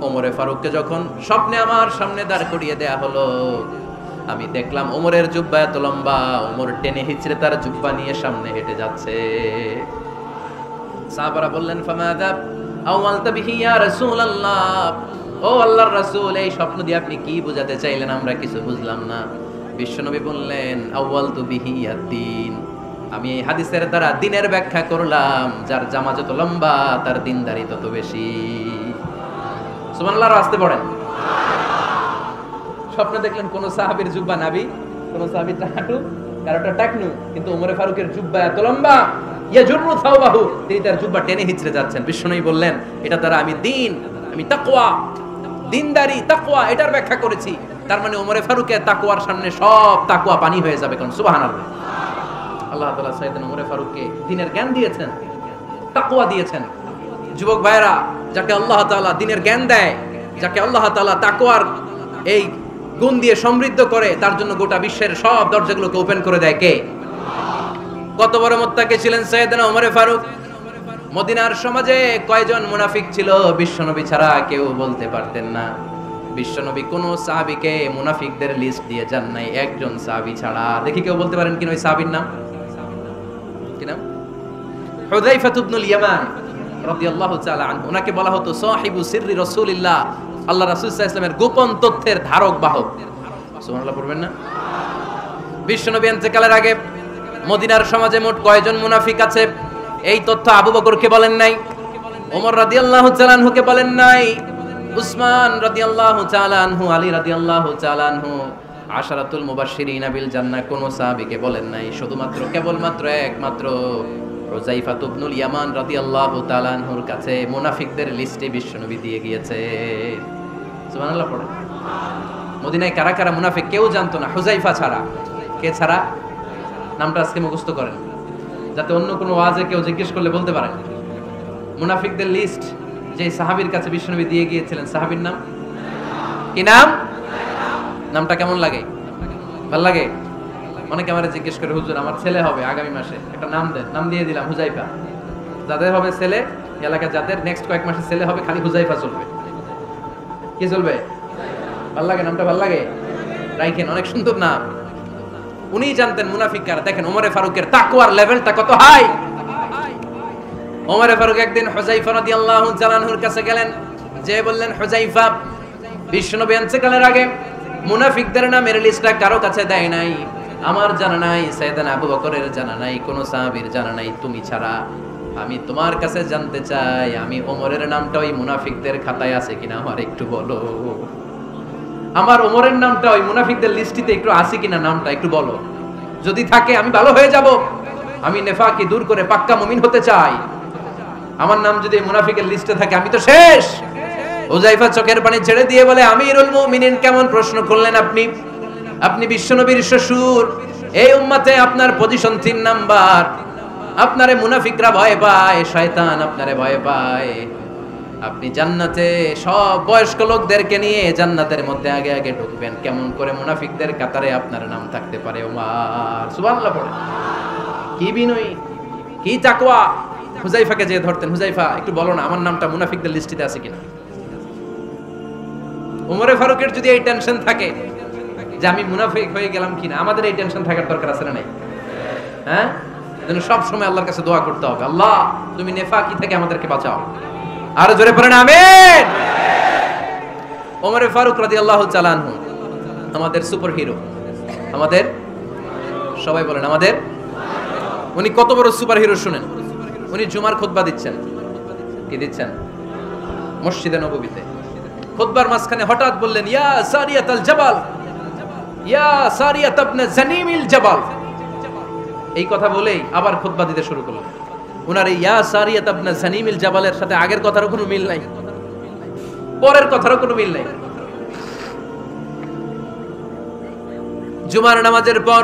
[SPEAKER 1] ওমরে ফারুককে যখন স্বপ্নে আমার সামনে দাঁড় করিয়ে দেয়া হলো, আমি দেখলাম ওমরের জুব্বা এত লম্বা, ওমর টেনে হিচড়ে তার জুব্বা নিয়ে সামনে হেঁটে যাচ্ছে। সাহাবারা বললেন, ফামাযা আওয়ালতা বিহি ইয়া রাসূলুল্লাহ, ও আল্লাহর রাসূল, এই স্বপ্ন দিয়ে আপনি কি বোঝাতে চাইলেন? আমরা কিছু বুঝলাম না। বিশ্বনবী বললেন, আওয়ালতু বিহি আদ-দ্বীন, আমি এই হাদিসের দ্বারা দ্বীনের ব্যাখ্যা করলাম। যার জামা যত লম্বা তার দ্বীনদারি তত বেশি। সুবহানাল্লাহ, আসতে পড়েন। স্বপ্নে দেখলেন কোন সাহাবীর জুব্বা নাভি, কোন সাহাবীর হাঁটু, কারোটা টাকনু, কিন্তু ওমরে ফারুকের জুব্বা এত লম্বা, ইয়াজুরু থাওবাহু, তিনি তার জুব্বা টেনে হিচড়ে যাচ্ছেন। বিশ্বনবী বললেন, এটা দ্বারা আমি দ্বীন, আমি তাকওয়া, দ্বীনদারি, তাকওয়া এটার ব্যাখ্যা করেছি। তার মানে ওমরে ফারুকের তাকওয়ার সামনে সব তাকওয়া পানি হয়ে যাবে। কোন সুবহানাল্লাহ। আল্লাহ তাআলা সাইয়েদনা ওমর ফারুককে দ্বীনের জ্ঞান দিয়েছেন, তাকওয়া দিয়েছেন। যুবক ভাইরা, যাকে আল্লাহ তাআলা দ্বীনের জ্ঞান দেয়, যাকে আল্লাহ তাআলা তাকওয়ার এই গুণ দিয়ে সমৃদ্ধ করে, তার জন্য গোটা বিশ্বের সব দরজাগুলোকে ওপেন করে দেয় কে? কত বড় মুত্তাকি ছিলেন সাইয়েদনা ওমর ফারুক। মদিনার সমাজে কয়জন মুনাফিক ছিল বিশ্বনবী ছাড়া কেউ বলতে পারতেন না। বিশ্বনবী কোন সাহাবীকে মুনাফিকদের লিস্ট দিয়ে যান নাই, একজন সাহাবী ছাড়া। দেখি কেউ বলতে পারেন কিনা ওই সাহাবীর নাম? কি নাম? হুযায়ফা ইবনুল ইয়ামান রাদিয়াল্লাহু তাআলা আনহু। ওনাকে বলা হতো সাহিবু সিররি রাসূলিল্লাহ, আল্লাহ রাসূল সাল্লাল্লাহু আলাইহি ওয়াসাল্লামের গোপন তথ্যের ধারক বাহক। সুবহানাল্লাহ পড়বেন না? বিশ্বনবী ইন্তেকালের আগে মদিনার সমাজে মোট কয়জন মুনাফিক আছে এই তথ্য আবু বকরকে বলেন নাই, ওমর রাদিয়াল্লাহু তাআলা আনহুকে বলেন নাই, উসমান রাদিয়াল্লাহু তাআলা আনহু, আলী রাদিয়াল্লাহু তাআলা আনহু, আশারাতুল মুবাশশিরিনা বিল জান্নাহ কোন সাহাবীকে বলেন নাই। শুধুমাত্র কেবলমাত্র একমাত্র হুযায়ফা ইবনুল ইয়ামান রাদিয়াল্লাহু তাআলা আনহুর কাছে মুনাফিকদের লিস্টে বিশ্বনবী দিয়ে গিয়েছে। সুবহানাল্লাহ পড়ে। মদিনায় কারা কারা মুনাফিক কেউ জানতো না হুযায়ফা ছাড়া। কে ছাড়া? নামটা আজকে মুখস্থ করেন, যাতে অন্য কোনো ওয়াজে কেউ জিজ্ঞেস করলে বলতে পারেন। মুনাফিকদের লিস্ট যে সাহাবীর কাছে বিশ্বনবী দিয়ে গিয়েছিলেন, সাহাবীর নাম কি? নাম? নামটা কেমন লাগে? ভালো লাগে? অনেকে আমারে জিজ্ঞেস করে, হুজুর আমার ছেলে হবে আগামী মাসে, একটা নাম দেন। নাম দিয়ে দিলাম হুযায়ফা। যাদের হবে ছেলে, এলাকায় যাদের নেক্সট কয়েক মাসে ছেলে হবে, খালি হুযায়ফা চলবে। কি চলবে? ভালো লাগে? নামটা ভালো লাগে? রাইখেন, অনেক সুন্দর নাম। উনি জানতেন মুনাফিক কারা। দেখেন ওমর ফারুকের তাকওয়ার লেভেলটা কত হাই। ওমর ফারুক একদিন হুযায়ফা রাদিয়াল্লাহু তাআলা আনহুর কাছে গেলেন, যে বললেন, হুযায়ফা, বিশ্বনবী ইন্তেকালের আগে মুনাফিকদের নামের লিস্টটা কারো কাছে দেয় নাই, আমার জানা নাই, সাইয়েদনা আবু বকরের জানা নাই, কোন সাহাবীর জানা নাই তুমি ছাড়া। আমি তোমার কাছে জানতে চাই, আমি ওমরের নামটা ওই মুনাফিকদের খাতায় আছে কিনা আমার একটু বলো। আমার ওমরের নামটা ওই মুনাফিকদের লিস্টিতে একটু আছে কিনা, নামটা একটু বলো। যদি থাকে আমি ভালো হয়ে যাব, আমি নেফাকি দূর করে পাক্কা মুমিন হতে চাই। আমার নাম যদি মুনাফিকের লিস্টে থাকে আমি তো শেষ। হুযায়ফা চোখের পানি ছেড়ে দিয়ে বলে, আমিরুল মুমিনিন, কেমন প্রশ্ন করলেন আপনি? আপনি বিশ্বনবীর শ্বশুর, এই উম্মতে আপনার পজিশন 3 নাম্বার। আপনারে মুনাফিকরা ভয় পায়, শয়তান আপনারে ভয় পায়। আপনি জান্নাতে সব বয়স্ক লোকদেরকে নিয়ে জান্নাতের মধ্যে আগে আগে ঢুকবেন, কেমন করে মুনাফিকদের কাতারে আপনার নাম থাকতে পারে ওমর? সুবহানাল্লাহ পড়ে। কি বিনয়ী, কি তাকওয়া। হুযায়ফাকে যে ধরতেন, হুযায়ফা একটু বলো না আমার নামটা মুনাফিকদের লিস্টিতে আছে কিনা। ওমর ফারুকের যদি এই টেনশন থাকে যে আমি মুনাফিক হয়ে গেলাম কিনা, আমাদের এই টেনশন থাকার দরকার আছে না নাই? হ্যাঁ, যেন সব সময় আল্লাহর কাছে দোয়া করতে হবে, আল্লাহ তুমি নেফাকি থেকে আমাদেরকে বাঁচাও। আর জোরে পড়েন আমিন। ওমর ফারুক রাদিয়াল্লাহু তাআলা আনহু আমাদের সুপার হিরো, আমাদের সবাই বলেন আমাদের। উনি কত বড় সুপার হিরো শুনেন। উনি জুমার খুতবা দিচ্ছেন। কি দিচ্ছেন? মসজিদে নববীতে খুতবার মাঝখানে হঠাৎ বললেন, ইয়া সারিয়াতাল জাবাল, ইয়া সারিয়াত ইবনে জানিমিল জাবাল। এই কথা বলেই আবার খুতবা দিতে শুরু করলেন। উনার এই ইয়া সারিয়াত ইবনে জানিমিল জাবালের সাথে আগের কথারও কোনো মিল নাই, পরের কথারও কোনো মিল নাই। জুমার নামাজের পর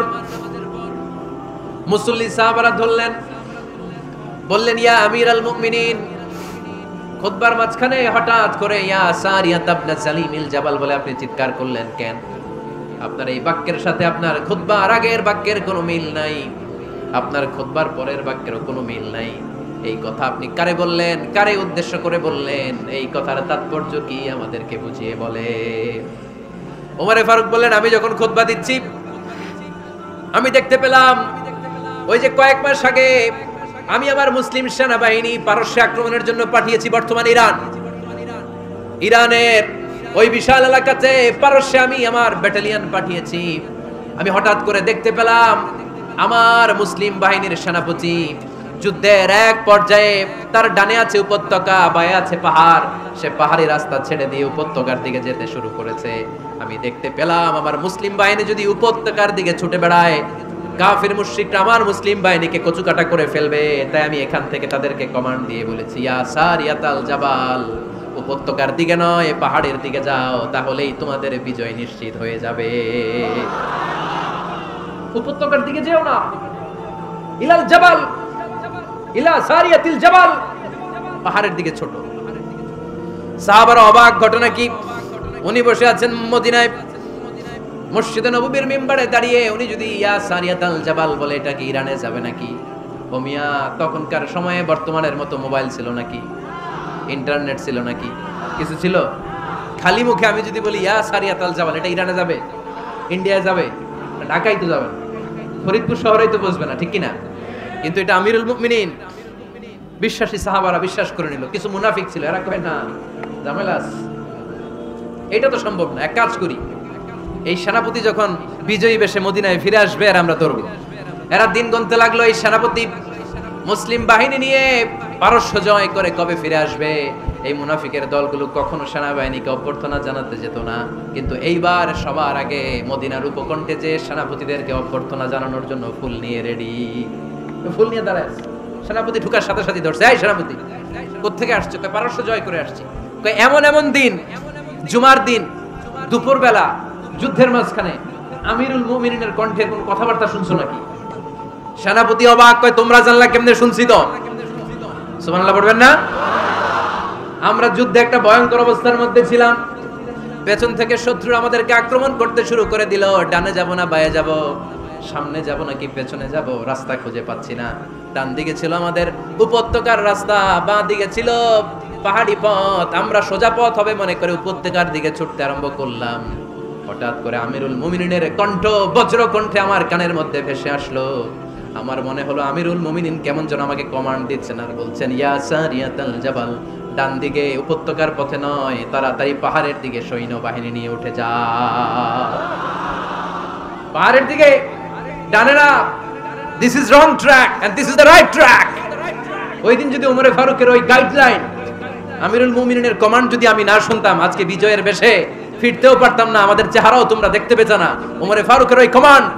[SPEAKER 1] মুসল্লি সাহাবারা ধরলেন, বললেন, ইয়া আমিরাল মুমিনিন। খুতবার মাঝখানে হঠাৎ করে ইয়া সারিয়াত ইবনে জানিমিল জাবাল বলে আপনি চিৎকার করলেন কেন? আপনার এই বাক্যের সাথে আপনার খুতবার আগের বাক্যের কোনো মিল নাই, আপনার খুতবার পরের বাক্যেরও কোনো মিল নাই। এই কথা আপনি কারে বললেন, কারে উদ্দেশ্য করে বললেন? এই কথার তাৎপর্য কি আমাদেরকে বুঝিয়ে বলে। ওমর ফারুক বললেন, আমি যখন খুতবা দিচ্ছি আমি দেখতে পেলাম ওই যে কয়েক মাস আগে আমি আমার মুসলিম সেনাবাহিনী পারস্যে আক্রমণের জন্য পাঠিয়েছি বর্তমান ইরান। ইরানের ওই বিশাল এলাকাতে পারস্যে আমি আমার ব্যাটালিয়ন পাঠিয়েছি। আমি হঠাৎ করে দেখতে পেলাম আমার মুসলিম বাহিনীর সেনাপতি যুদ্ধের এক পর্যায়ে তার ডানে আছে উপত্যকা, বায়ে আছে পাহাড়। সে পাহাড়ি রাস্তা ছেড়ে দিয়ে উপত্যকার দিকে যেতে শুরু করেছে। আমি দেখতে পেলাম আমার মুসলিম বাহিনী যদি উপত্যকার দিকে ছুটে বেড়ায়, কাফির মুশরিকরা আমার মুসলিম বাহিনীকে কচুকাটা করে ফেলবে। তাই আমি এখান থেকে তাদেরকে কমান্ড দিয়ে বলেছি, ইয়া সারিয়াতাল জাবাল, উপত্যকার দিকে নয় পাহাড়ের দিকে যাও, তাহলেই তোমাদের বিজয় নিশ্চিত হয়ে যাবে। উপত্যকার দিকে যেও না, ইলাল জাবাল, ইলা সারিয়াতিল জাবাল, পাহাড়ের দিকে ছোট। সাহাবারা অবাক, ঘটনা কি? উনি বসে আছেন মদিনায় মসজিদে নববীর মিম্বারে দাঁড়িয়ে, উনি যদি ইয়া সারিয়াতাল জাবাল বলে, এটা কি ইরানে যাবে নাকি? ও মিয়া, তখনকার সময়ে বর্তমানের মতো মোবাইল ছিল নাকি, ইন্টারনেট ছিল নাকি, কিছু ছিল? খালি মুখে আমি যদি বলি ইয়া সারিয়াতাল জাবাল, এটা ইরানে যাবে, ইন্ডিয়ায় যাবে, ঢাকায় তো যাবে না, ফরিদপুর শহরেই তো বসবে না, ঠিক কিনা? কিন্তু এটা আমিরুল মুমিনিন বিশ্বাসী সাহাবারা বিশ্বাস করে নিল। কিছু মুনাফিক ছিল, এরা কয় না, ঝামেলা আছে, এটা তো সম্ভব না। এক কাজ করি, এই সেনাপতি যখন বিজয়ী বেশে মদিনায় ফিরে আসবে আর আমরা ধরব। এরা দিন গুনতে লাগলো, এই সেনাপতি মুসলিম বাহিনী নিয়ে পারস্য জয় করে কবে ফিরে আসবে। এই মুনাফিকের দলগুলো কখনো সেনাবাহিনীকে অভ্যর্থনা জানাতে যেত না, কিন্তু এইবার সবার আগে মদিনার উপকণ্ঠে যে সেনাপতিদেরকে অভ্যর্থনা জানানোর জন্য ফুল নিয়ে রেডি, ফুল নিয়ে দাঁড়ায় আছে। সেনাপতি ঢুকার সাথে সাথে ধরছে, এই সেনাপতি কোত্থেকে আসছে? পারস্য জয় করে আসছি। এমন এমন দিন, জুমার দিন দুপুরবেলা যুদ্ধের মাঝখানে আমিরুল মুমিনিনের কণ্ঠে কোন কথাবার্তা শুনছো নাকি? সেনাপতি অবাক, কয় তোমরা জানলা কেমনে? শুনছি তো। সুবহানাল্লাহ পড়বেন না? আমরা যুদ্ধে একটা ভয়ঙ্কর অবস্থার মধ্যে ছিলাম, পেছন থেকে শত্রু আমাদেরকে আক্রমণ করতে শুরু করে দিল। ডানে যাব না বায়ে যাব, সামনে যাব নাকি পেছনে যাব, রাস্তা খুঁজে পাচ্ছি না। ডান দিকে ছিল আমাদের উপত্যকার রাস্তা, বাঁ দিকে ছিল পাহাড়ি পথ। আমরা সোজা পথ হবে মনে করে উপত্যকার দিকে ছুটতে আরম্ভ করলাম। হঠাৎ করে আমিরুল মুমিনিনের কণ্ঠ বজ্র কণ্ঠে আমার কানের মধ্যে ভেসে আসলো। আমার মনে হলো আমিরুল মুমিনিন কেমন যেন আমাকে কমান্ড দিচ্ছেন আর বলছেন, ইয়া সারিয়াতাল জাবাল, ডান দিকে উপত্যকার পথে নয়, তাড়াতাড়ি পাহাড়ের দিকে সৈন্য বাহিনী নিয়ে উঠে যা। পাহাড়ের দিকে, ডানে না, this is wrong track and this is the right track. ওই দিন যদি ওমরে ফারুকের ওই গাইডলাইন, আমিরুল মুমিনিনের কমান্ড যদি আমি না শুনতাম, আজকে বিজয়ের বেশে ফিরতেও পারতাম না, আমাদের চেহারাও তোমরা দেখতে পেতে না। ওমরে ফারুকের ওই কমান্ড,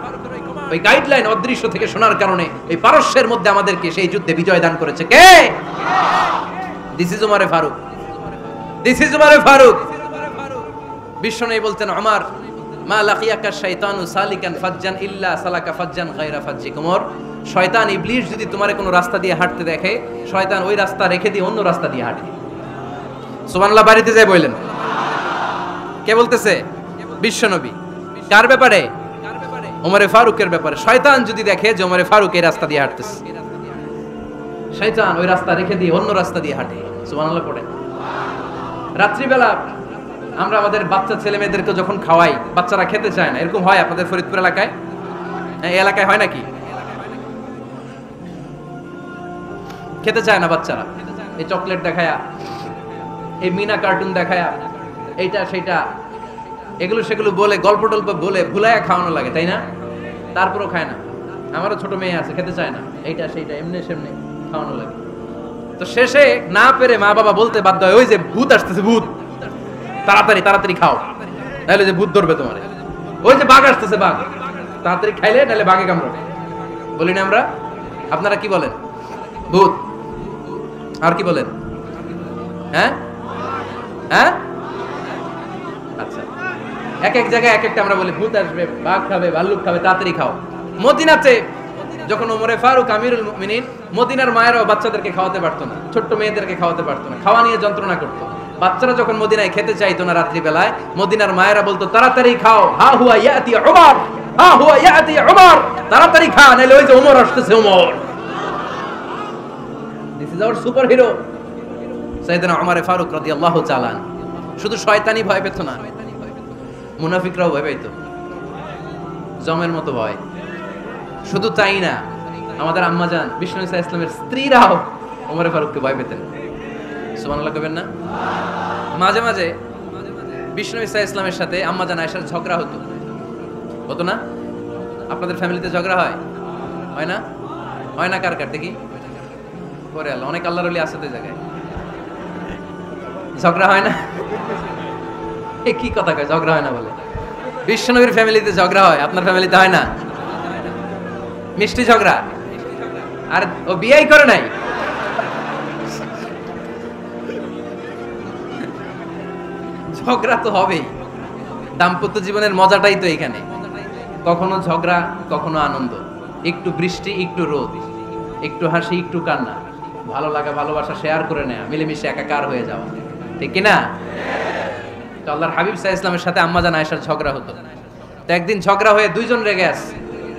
[SPEAKER 1] ওই গাইডলাইন অদৃশ্য থেকে শোনার কারণে এই পারস্যের মধ্যে আমাদেরকে সেই যুদ্ধে বিজয় দান করেছে কে? দিস ইজ ওমরে ফারুক, দিস ইজ ওমরে ফারুক। বিশ্বনবী বলতেন, ওমর মা লাকিয়াকা শাইতানু সালিকান ফাজ্জান ইল্লা সালাকা ফাজ্জান গায়রা ফাজ্জিক। ওমর, শয়তান ইবলিস যদি তোমারে কোনো রাস্তা দিয়ে হাঁটতে দেখে, শয়তান ওই রাস্তা রেখে দিয়ে অন্য রাস্তা দিয়ে হাঁটে। সুবহানাল্লাহ বাড়িতে যায় বললেন। কে বলতেছে? বিশ্বনবী। কার ব্যাপারে? ওমরে ফারুকের ব্যাপারে। শয়তান যদি দেখে যে ওমরে ফারুক এই রাস্তা দিয়ে হাঁটতেছে, শয়তান ওই রাস্তা রেখে দিয়ে অন্য রাস্তা দিয়ে হাঁটে। সুবহানাল্লাহ পড়ে। রাত্রিবেলা আমরা আমাদের বাচ্চা ছেলে মেয়েদেরকে যখন খাওয়াই, বাচ্চারা খেতে চায় না, এরকম হয় আপনাদের ফরিদপুর এলাকায়? এই এলাকায় হয় নাকি? খেতে চায় না বাচ্চারা, এই চকলেট দেখায়া, এই মিনা কার্টুন দেখায়া, এইটা সেইটা, এগুলো সেগুলো বলে, গল্প টল্প বলে ভুলায়া খাওয়ানো লাগে, তাই না? তারপরও খায় না। আমারও ছোট মেয়ে আছে, খেতে চায় না, এইটা সেইটা এমনি সেমনি খাওয়ানো লাগে। তো শেষে না পেরে মা বাবা বলতে বাধ্য হয়, ওই যে ভূত আসতেছে, ভূত, তাড়াতাড়ি তাড়াতাড়ি খাও, নাহলে যে ভূত ধরবে তোমার। ওই যে বাঘ আসতেছে, বাঘ, তাড়াতাড়ি খাইলে নাহলে বাঘে কামড়াবে। বলি না আমরা? আপনারা কি বলেন? ভূত। আর কি বলেন? হ্যাঁ হ্যাঁ, আচ্ছা, এক এক জায়গায় এক একটা আমরা বলি, ভূত আসবে, বাঘ খাবে, ভাল্লুক খাবে, তাড়াতাড়ি খাও। মদিনাতে যখন ওমরে ফারুক আমিরুল মুমিনিন, মদিনার মায়েরাও বাচ্চাদেরকে খাওয়াতে পারতো না, ছোট্ট মেয়েদেরকে খাওয়াতে পারতো না, খাওয়া নিয়ে যন্ত্রণা করতো। বাচ্চারা যখন মদিনায় খেতে চাইতো না রাত্রিবেলায়, মদিনার মায়েরা বলতো, তাড়াতাড়ি খাও, হা হুয়া ইয়াতি উমর, হা হুয়া ইয়াতি উমর, তাড়াতাড়ি খা, নাহলে ওই যে ওমর আসতেছে, Omar. This is our super hero সাইয়েদনা ওমর ফারুক রাদিয়াল্লাহু তাআলা। শুধু শয়তানি ভয় পেত না, মুনাফিকরাও ভয় পেত, জমের মতো ভয়। শুধু তাই না, আমাদের আম্মাজান বিষ্ণু ইসা ইসলামের স্ত্রীরাও ওমর ফারুককে ভয় পেতেন। সুবহানাল্লাহ কইবেন না? মাঝে মাঝে বিষ্ণু ইসা ইসলামের সাথে আম্মাজান আয়েশার ঝগড়া হতো, হতো না? আপনাদের ফ্যামিলিতে ঝগড়া হয়? হয় না? হয় না? কার কার দেখি? ওরে আল্লাহ, অনেক আল্লাহর ওলি আছে তো জায়গায়, ঝগড়া হয় না? কি কথা কয়, ঝগড়া হয় না বলে? বিশ্বনবীর ফ্যামিলিতে ঝগড়া হয়, আপনার ফ্যামিলিতে হয় না? মিষ্টি ঝগড়া। আর ও বিয়েই করে নাই, ঝগড়া তো হবেই। দাম্পত্য জীবনের মজাটাই তো এখানে, কখনো ঝগড়া, কখনো আনন্দ, একটু বৃষ্টি, একটু রোদ, একটু হাসি একটু কান্না, ভালো লাগা ভালোবাসা শেয়ার করে নেয়া, মিলেমিশে একাকার হয়ে যাওয়া, ঠিক কিনা? তো আল্লাহর হাবিব সাল্লাল্লাহু আলাইহি ওয়াসাল্লামের সাথে আম্মা জান আয়েশার ঝগড়া হতো। তো একদিন ঝগড়া হয়ে দুইজন রেগে আছে।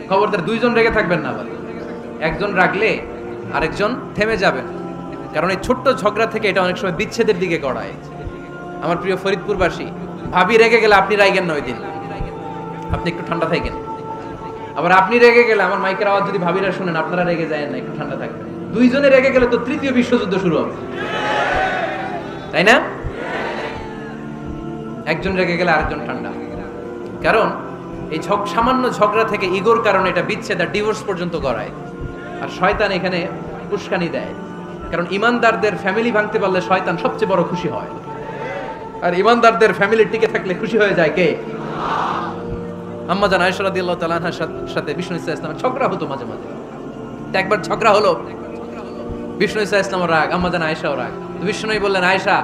[SPEAKER 1] খবরদার দুইজন রেগে থাকবেন না আবার। একজন রাগলে আরেকজন থেমে যাবে, কারণ এই ছোট্ট ঝগড়া থেকে এটা অনেক সময় বিচ্ছেদের দিকে গড়ায়। আমার প্রিয় ফরিদপুরবাসী, ভাবি রেগে গেলে আপনি রাইগেন না, ওই দিন আপনি একটু ঠান্ডা থাকেন। আবার আপনি রেগে গেলে, আমার মাইকের আওয়াজ যদি ভাবিরা শুনেন, আপনারা রেগে যায় না, একটু ঠান্ডা থাকবেন। দুইজনে রেগে গেলে তো তৃতীয় বিশ্বযুদ্ধ শুরু হবে, তাই না? একজন রেগে গেলে আরেকজন ঠান্ডা, কারণ এই সামান্য ঝগড়া থেকে ইগোর কারণে এটা বিচ্ছেদ আর ডিভোর্স পর্যন্ত গড়ায়। আর শয়তান এখানে উস্কানি দেয়, কারণ ইমানদারদের ফ্যামিলি ভাঙতে পারলে শয়তান সবচেয়ে বড় খুশি হয়, আর ইমানদারদের ফ্যামিলি টিকে থাকলে খুশি হয়ে যায় কে? আম্মা জান আয়েশা রাদিয়াল্লাহু তাআলা আনহার সাথে বিষ্ণু ইসা ইসলামের ঝগড়া হতো মাঝে মাঝে। একবার ঝগড়া হলো, বিষ্ণু ইসা ইসলামের রাগ, আম্মা জান আয়েশাও রাগ। তো বিষ্ণুই বললেন, আয়েশা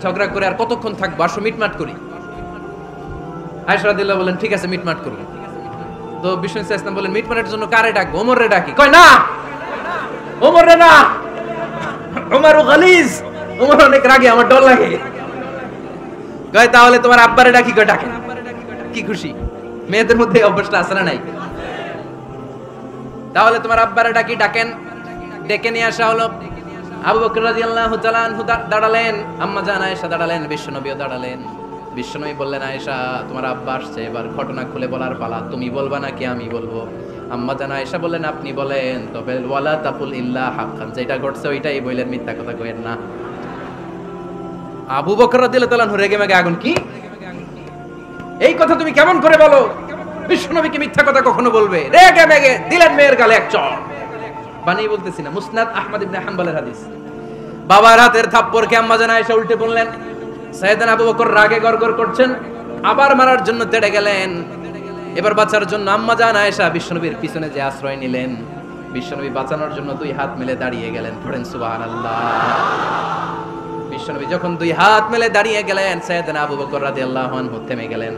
[SPEAKER 1] ঝগড়া করে আর কতক্ষণ থাকবো, আসো মিটমাট করি। আয়েশা রাদিয়াল্লাহু বললেন, ঠিক আছে মিটমাট করব। তো বিষ্ণু ইসা ইসলাম বললেন, মিটমাটের জন্য কারে ডাকবো? ওমর রে ডাকি। কয় না, ওমর রে না, ওমরও গালিজ, ওমর অনেক রাগে, আমার ডর লাগে। কয় তাহলে তোমার আব্বারে ডাকি। কয় ডাকেন। কি খুশি, মেয়েদের মধ্যে অভ্যাসটা আছে না নাই? তাহলে তোমার আব্বারে ডাকি, ডাকেন। ডেকে নিয়ে আসা হলো। আবু বকর রাদিয়াল্লাহু তাআলা আনহু দাঁড়ালেন, আম্মা জান আয়েশা দাঁড়ালেন, বিশ্বনবীও দাঁড়ালেন। বিশ্বনবী বললেন, আয়েশা তোমার আব্বা আসছে, এবার ঘটনা খুলে বলার পালা, তুমি বলবা নাকি আমি বলবো? আম্মা জান আয়েশা বললেন, আপনি বলেন, তবে ওয়ালা তাকুল ইল্লা হাক্কান, যেটা ঘটছে ওইটাই বললেন, মিথ্যা কথা কইেন না। আবু বকর রাদিয়াল্লাহু তাআলা আনহু রেগে মেগে আগুন, কি এই কথা তুমি কেমন করে বলো? বিশ্বনবীকে মিথ্যা কথা কখনো বলবে? রেগে মেগে দিলেন মেয়ের গালে এক চড়। বানিয়ে বলতেছি না, মুসনাদ আহমদ ইবনে হাম্বলের হাদিস। বাবার হাতের থাপ্পড়কে আম্মা জান আয়েশা উল্টে বললেন। সাইয়েদনা আবু বকর রাগে গড়গড় করছেন, আবার মারার জন্য তেড়ে গেলেন। এবার বাঁচার জন্য আম্মা জান আয়েশা বিশ্বনবীর পিছনে যে আশ্রয় নিলেন, বিশ্বনবী বাঁচানোর জন্য দুই হাত মেলে দাঁড়িয়ে গেলেন। পড়েন সুবহানাল্লাহ। বিশ্বনবী যখন দুই হাত মেলে দাঁড়িয়ে গেলেন, সাইয়েদনা আবু বকর রাদিয়াল্লাহু আনহু থেমে গেলেন।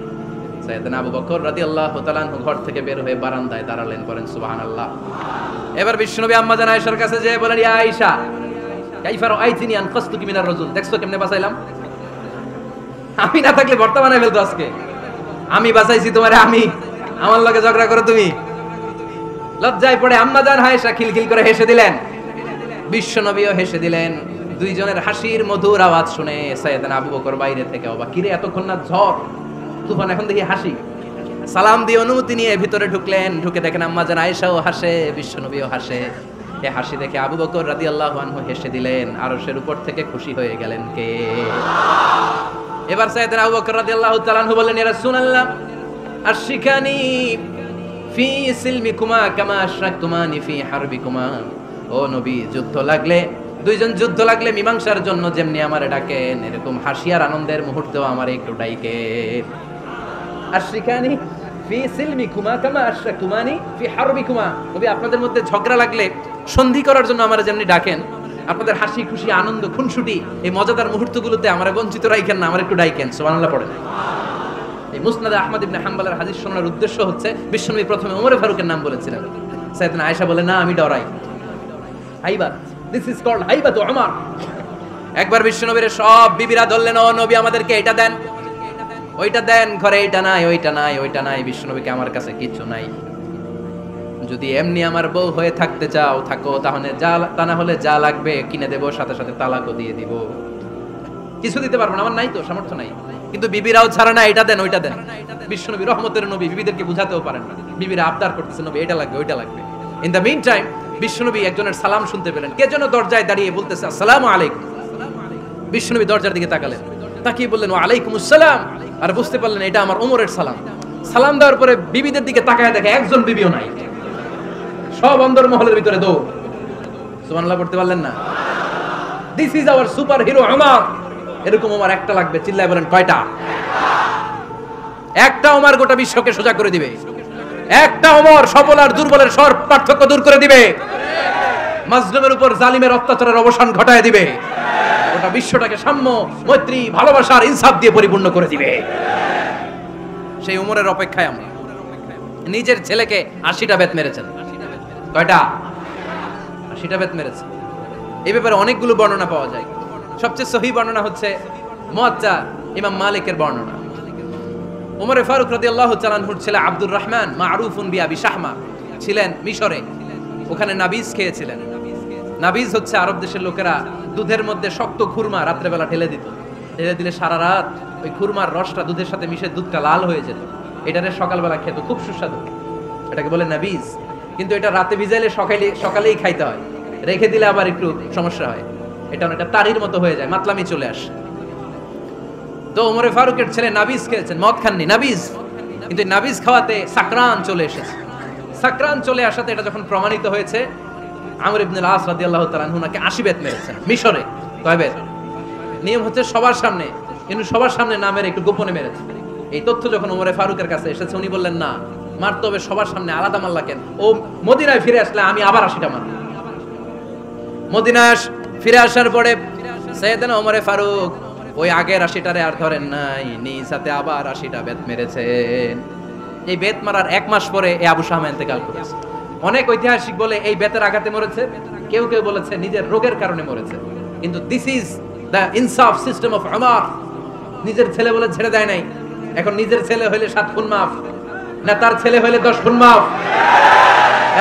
[SPEAKER 1] সাইয়েদনা আবু বকর রাদিয়াল্লাহু তাআলা আনহু ঘর থেকে বের হয়ে বারান্দায় দাঁড়ালেন। পড়েন সুবহানাল্লাহ। এবার বিশ্বনবী আম্মা জান আয়েশার কাছে যেয়ে বলেন, ইয়া আয়েশা কাইফা রাআইতিনি আনকাসতুকি মিনার রাজুল, দেখছো কেমনে বাঁচাইলাম? আমি না থাকলে ভর্তা বানাই ফেলতো আজকে। আমি বাঁচাইছি তোমারে, আমি, আমার লগে ঝগড়া করো তুমি। লজ্জায় পড়ে আম্মা জান আয়েশা খিলখিল করে হেসে দিলেন, বিশ্বনবীও হেসে দিলেন। দুইজনের হাসির মধুর আওয়াজ শুনে সাইয়েদনা আবু বকর বাইরে থেকে অবাক, কিরে এতক্ষণ না ঝড় তুফান, এখন দেখি হাসি। সালাম দিয়ে অনুমতি নিয়ে ভিতরে ঢুকলেন। ঢুকে দেখেন আম্মা জান আয়েশাও হাসে, বিশ্বনবীও হাসে। এই হাসি দেখে আবু বকর রাদিয়াল্লাহু আনহু হেসে দিলেন। আরশের উপর থেকে খুশি হয়ে গেলেন কে? এবার সাইয়েদনা আবু বকর রাদিয়াল্লাহু তাআলা আনহু বললেন, ইয়া রাসূলুল্লাহ আশরিকানি ফি সিলমিকুমা কামা আশরাকতুমানি ফি হারবিকুমা। ও নবী, যুদ্ধ লাগলে, দুইজন যুদ্ধ লাগলে মীমাংসার জন্য যেমনি আমারে ডাকেন, এরকম হাসি আর আনন্দের মুহূর্তেও আমারে একটু ডাকেন। আশরিকানি ফি সিলমিকুমা কামা আশরাকতুমানি ফি হারবিকুমা। নবী, আপনাদের মধ্যে ঝগড়া লাগলে সন্ধি করার জন্য আমারে যেমনি ডাকেন, আপনাদের হাসি খুশি আনন্দ খুনসুটি এই মজাদার মুহূর্তগুলোতে আমারে বঞ্চিত রাখেন না, আমার একটু ডাকেন। সুবহানাল্লাহ পড়েন। এই মুসনাদ আহমদ ইবনে হাম্বলের হাদিস শোনার উদ্দেশ্য হচ্ছে, বিশ্বনবী প্রথমে ওমর ফারুকের নাম বলেছিলেন। সাইয়েদনা আয়েশা বলে, না আমি ডরাই। হাইবাত, দিস ইজ কল্ড হাইবাত ওমর। একবার বিশ্বনবীর সব বিবিরা ধরলেন, ও নবী আমাদেরকে এটা দেন, ওইটা দেন, ঘরে এটা নাই, ওইটা নাই, ওইটা নাই। বিশ্বনবীকে, আমার কাছে কিছু নাই, যদি এমনি আমার বউ হয়ে থাকতে চাও থাকো, তাহলে যা, তা না হলে যা লাগবে কিনে দেবো, সাথে সাথে তালাকও দিয়ে দিব। কিছু দিতে পারবো না, আমার নাই তো, সামর্থ্য নাই। কিন্তু বিবিরাও ছাড়া না, এটা দেন, ওইটা দেন। বিশ্বনবী রহমতের নবী, বিবিদেরকে বুঝাতেও পারেন না। বিবিরা আবদার করতেছে, নবী এটা লাগবে, ওইটা লাগবে। ইন দ্য মিন টাইম বিশ্বনবী একজনের সালাম শুনতে পেলেন। কে যেন দরজায় দাঁড়িয়ে বলতেছে, আসসালামু আলাইকুম। বিশ্বনবী দরজার দিকে তাকালেন, তাকিয়ে বললেন, ওয়া আলাইকুমুস সালাম। আর বুঝতে পারলেন এটা আমার ওমরের সালাম। সালাম দেওয়ার পরে বিবিদের দিকে তাকায় দেখে একজন বিবিও নাই, সব অন্দর মহলের ভিতরে দৌড়। সুবহানাল্লাহ পড়তে পারলেন না? This is our super hero Omar. এরকম ওমর একটা লাগবে, চিল্লায় বলেন কয়টা? একটা ওমর গোটা বিশ্বকে সোজা করে দিবে। একটা ওমর সবল আর দুর্বলের সব পার্থক্য দূর করে দিবে। মাজলুমের উপর জালিমের অত্যাচারের অবসান ঘটায় দিবে। গোটা বিশ্বটাকে সাম্য, মৈত্রী, ভালোবাসার ইনসাফ দিয়ে পরিপূর্ণ করে দিবে। সেই ওমরের অপেক্ষায় আমরা। নিজের ছেলেকে 80টা বেত মেরেছেন, কয়টা? সিটাবেত মেরেছে। এই ব্যাপারে অনেকগুলো বর্ণনা পাওয়া যায়। সবচেয়ে সহিহ বর্ণনা হচ্ছে মুয়াত্তা ইমাম মালিকের বর্ণনা। ওমরে ফারুক রাদিয়াল্লাহু তাআলা আনহুর ছেলে আব্দুর রহমান মারুফুন বিআবি শাহমা ছিলেন মিশরে, ওখানে নাবিজ খেয়েছিলেন। নাবিজ হচ্ছে আরব দেশের লোকেরা দুধের মধ্যে শক্ত খুরমা রাত্রেবেলা ঢেলে দিত, ঢেলে দিলে সারা রাত ওই খুরমার রসটা দুধের সাথে মিশে দুধটা লাল হয়ে যেত, এটারে সকালবেলা খেত, খুব সুস্বাদু, এটাকে বলে নাবিজ। কিন্তু এটা রাতে ভিজাইলে সকালেই খাইতে হয়, রেখে দিলে আবার একটু সমস্যা হয়, এটা অনেকটা তারির মতো হয়ে যায়, মাতলামি চলে আসে। তো ওমরে ফারুকের ছেলে নাবিজ খেয়েছেন, মদ খাননি, নাবিজ। কিন্তু নাবিজ খাওয়াতে সাকরান চলে এসেছে। সাকরান চলে আসাতে এটা যখন প্রমাণিত হয়েছে, আমর ইবনুল আস রাদিয়াল্লাহু তাআলা আনহু নাকি 80 বেত মেরেছেন মিশরে। কয় বেত? নিয়ম হচ্ছে সবার সামনে, কিন্তু সবার সামনে না মেরে একটু গোপনে মেরেছে। এই তথ্য যখন ওমরে ফারুকের কাছে এসেছে, উনি বললেন না, মারতে হবে সবার সামনে, আলাদা মারলা কেন? ও মদিনায় ফিরে আসলে আমি আবার 80টা মারব। মদিনায় ফিরে আসার পরে সাইয়েদনা ওমরে ফারুক ওই আগের 80টারে আর ধরেন নাই, নিজ হাতে আবার 80টা বেত মেরেছেন। এই বেত মারার 1 মাস পরে এই আবু শামা ইন্তেকাল করেছে। অনেক ঐতিহাসিক বলে এই বেতের আঘাতে মরেছে, কেউ কেউ বলেছে নিজের রোগের কারণে মরেছে। কিন্তু দিস ইজ দ্য ইনসাফ সিস্টেম অফ উমর। নিজের ছেলে বলে ছেড়ে দেয় নাই। এখন নিজের ছেলে হইলে 7 খুন মাফ, না তার ছেলে হইলে 10 খুন মাফ,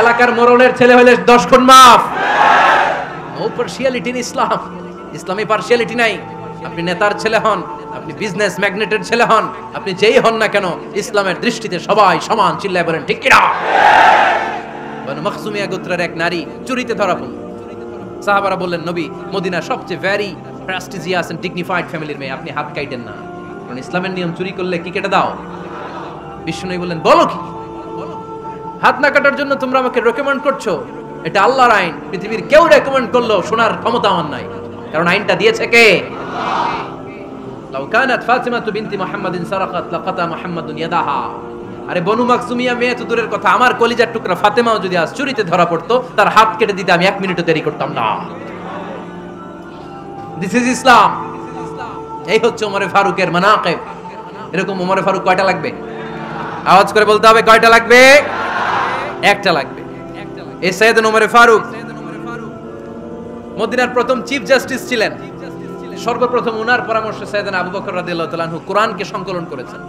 [SPEAKER 1] এলাকার মোড়লের ছেলে হইলে 10 খুন মাফ। নো পার্সিয়ালিটি ইন ইসলাম, ইসলামে পার্সিয়ালিটি নাই। আপনি নেতার ছেলে হন, আপনি বিজনেস ম্যাগনেটের ছেলে হন, আপনি যেই হন না কেন, ইসলামের দৃষ্টিতে সবাই সমান। চিল্লায় বলেন ঠিক কিনা? বনু মাখজুমিয়া গোত্রের এক নারী চুরিতে ধরা পড়ল। সাহাবারা বললেন, নবী, মদিনার সবচেয়ে ভেরি প্রেস্টিজিয়াস এন্ড ডিগনিফাইড ফ্যামিলির মেয়ে, আপনি হাত কাটেন না, কারণ ইসলামের নিয়ম চুরি করলে কি কেটে দাও? বিষ্ণু বললেন, বলো কি? হাত না কাটার জন্য তোমরা আমাকে রেকমেন্ড করছো? এটা আল্লাহর আইন, পৃথিবীর কেউ রেকমেন্ড করলো শোনার ক্ষমতা আমার নাই, কারণ আইনটা দিয়েছে কে? লাউ কানাত ফাতিমাতু বিনতি মুহাম্মাদিন সারাকাত লাকাতা মুহাম্মাদুন ইয়াদাহা। আরে বনু মাখজুমিয়া মেয়ে তো দূরের কথা, আমার কলিজার টুকরা ফাতেমাও যদি আজ চুরিতে ধরা পড়তো, তার হাত কেটে দিতে আমি 1 মিনিটও দেরি করতাম না। দিস ইজ ইসলাম। এই হচ্ছে ওমরে ফারুকের মানাকিব। এরকম ওমরে ফারুক কয়টা লাগবে? আওয়াজ করে বলতে হবে, কয়টা লাগবে? একটা লাগবে। এই সাইয়েদনা ওমরে ফারুক মদিনার প্রথম চিফ জাস্টিস ছিলেন। সর্বপ্রথম উনার পরামর্শে সাইয়েদনা আবু বকর রাদিয়াল্লাহু তাআলা আনহু কোরআনকে সংকলন করেছেন।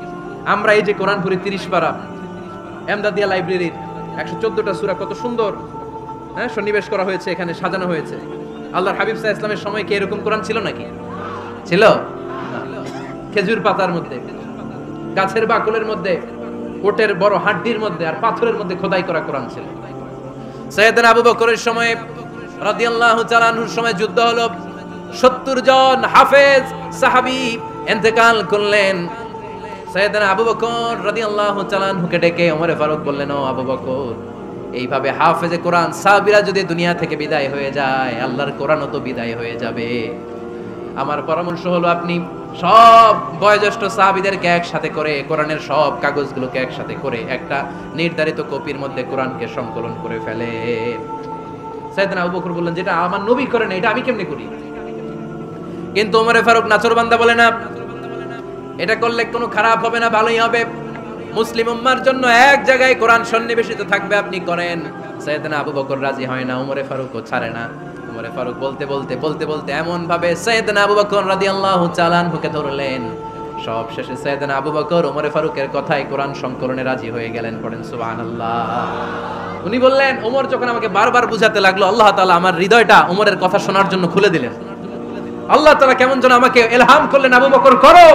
[SPEAKER 1] আমরা এই যে কোরআন পড়ি 30 পারা, এমদাদিয়া লাইব্রেরির 114টা সূরা, কত সুন্দর সন্নিবেশ করা হয়েছে, এখানে সাজানো হয়েছে। আল্লাহর হাবিব সাল্লাল্লাহু আলাইহি ওয়াসাল্লামের সময় কি এরকম কোরআন ছিল নাকি? ছিল? খেজুর পাতার মধ্যে, গাছের বাকলের মধ্যে, ওটের বড় হাড্ডির মধ্যে আর পাথরের মধ্যে খোদাই করা কোরআন ছিল। সাইয়েদনা আবু বকরের সময় রাদিয়াল্লাহু তাআলা আনহুর সময় যুদ্ধ হলো, 70 জন হাফেজ সাহাবী ইন্তেকাল করলেন। সাইয়েদনা আবু বকর রাদিয়াল্লাহু তাআলা আনহুকে ডেকে ওমরে ফারুক বললেন, ও আবু বকর, এইভাবে হাফেজে কোরআন সাহাবীরা যদি দুনিয়া থেকে বিদায় হয়ে যায়, আল্লাহর কোরআনও তো বিদায় হয়ে যাবে। আমার পরামর্শ হলো আপনি সব বয়োজ্যেষ্ঠ সাহাবীদেরকে একসাথে করে, কোরআনের সব কাগজগুলোকে একসাথে করে একটা নির্ধারিত কপির মধ্যে কোরআনকে সংকলন করে ফেলে। সাইয়েদনা আবু বকর বললেন, যেটা আমার নবী করে না, এটা আমি কেমনে করি? কিন্তু ওমরে ফারুক নাচরবান্দা বলে না, এটা করলে কোনো খারাপ হবে না, ভালোই হবে। মুসলিম উম্মার জন্য এক জায়গায় কোরআন সন্নিবেশিত থাকবে, আপনি করেন। সাইয়েদনা আবু বকর রাজি হয় না, ওমরে ফারুকও ছাড়ে না। ওমরে ফারুক বলতে বলতে এমন ভাবে সাইয়েদনা আবু বকর রাদিয়াল্লাহু তাআলা আনহুকে ধরলেন, সব শেষে সাইয়েদনা আবু বকর ওমরে ফারুকের কথায় কোরআন সংকলনে রাজি হয়ে গেলেন। পড়েন সুবহানাল্লাহ। উনি বললেন, ওমর যখন আমাকে বারবার বুঝাতে লাগলো, আল্লাহ তাআলা আমার হৃদয়টা ওমরের কথা শোনার জন্য খুলে দিলেন। আল্লাহ তাআলা কেমন যেন আমাকে ইলহাম করলেন, আবু বকর করো,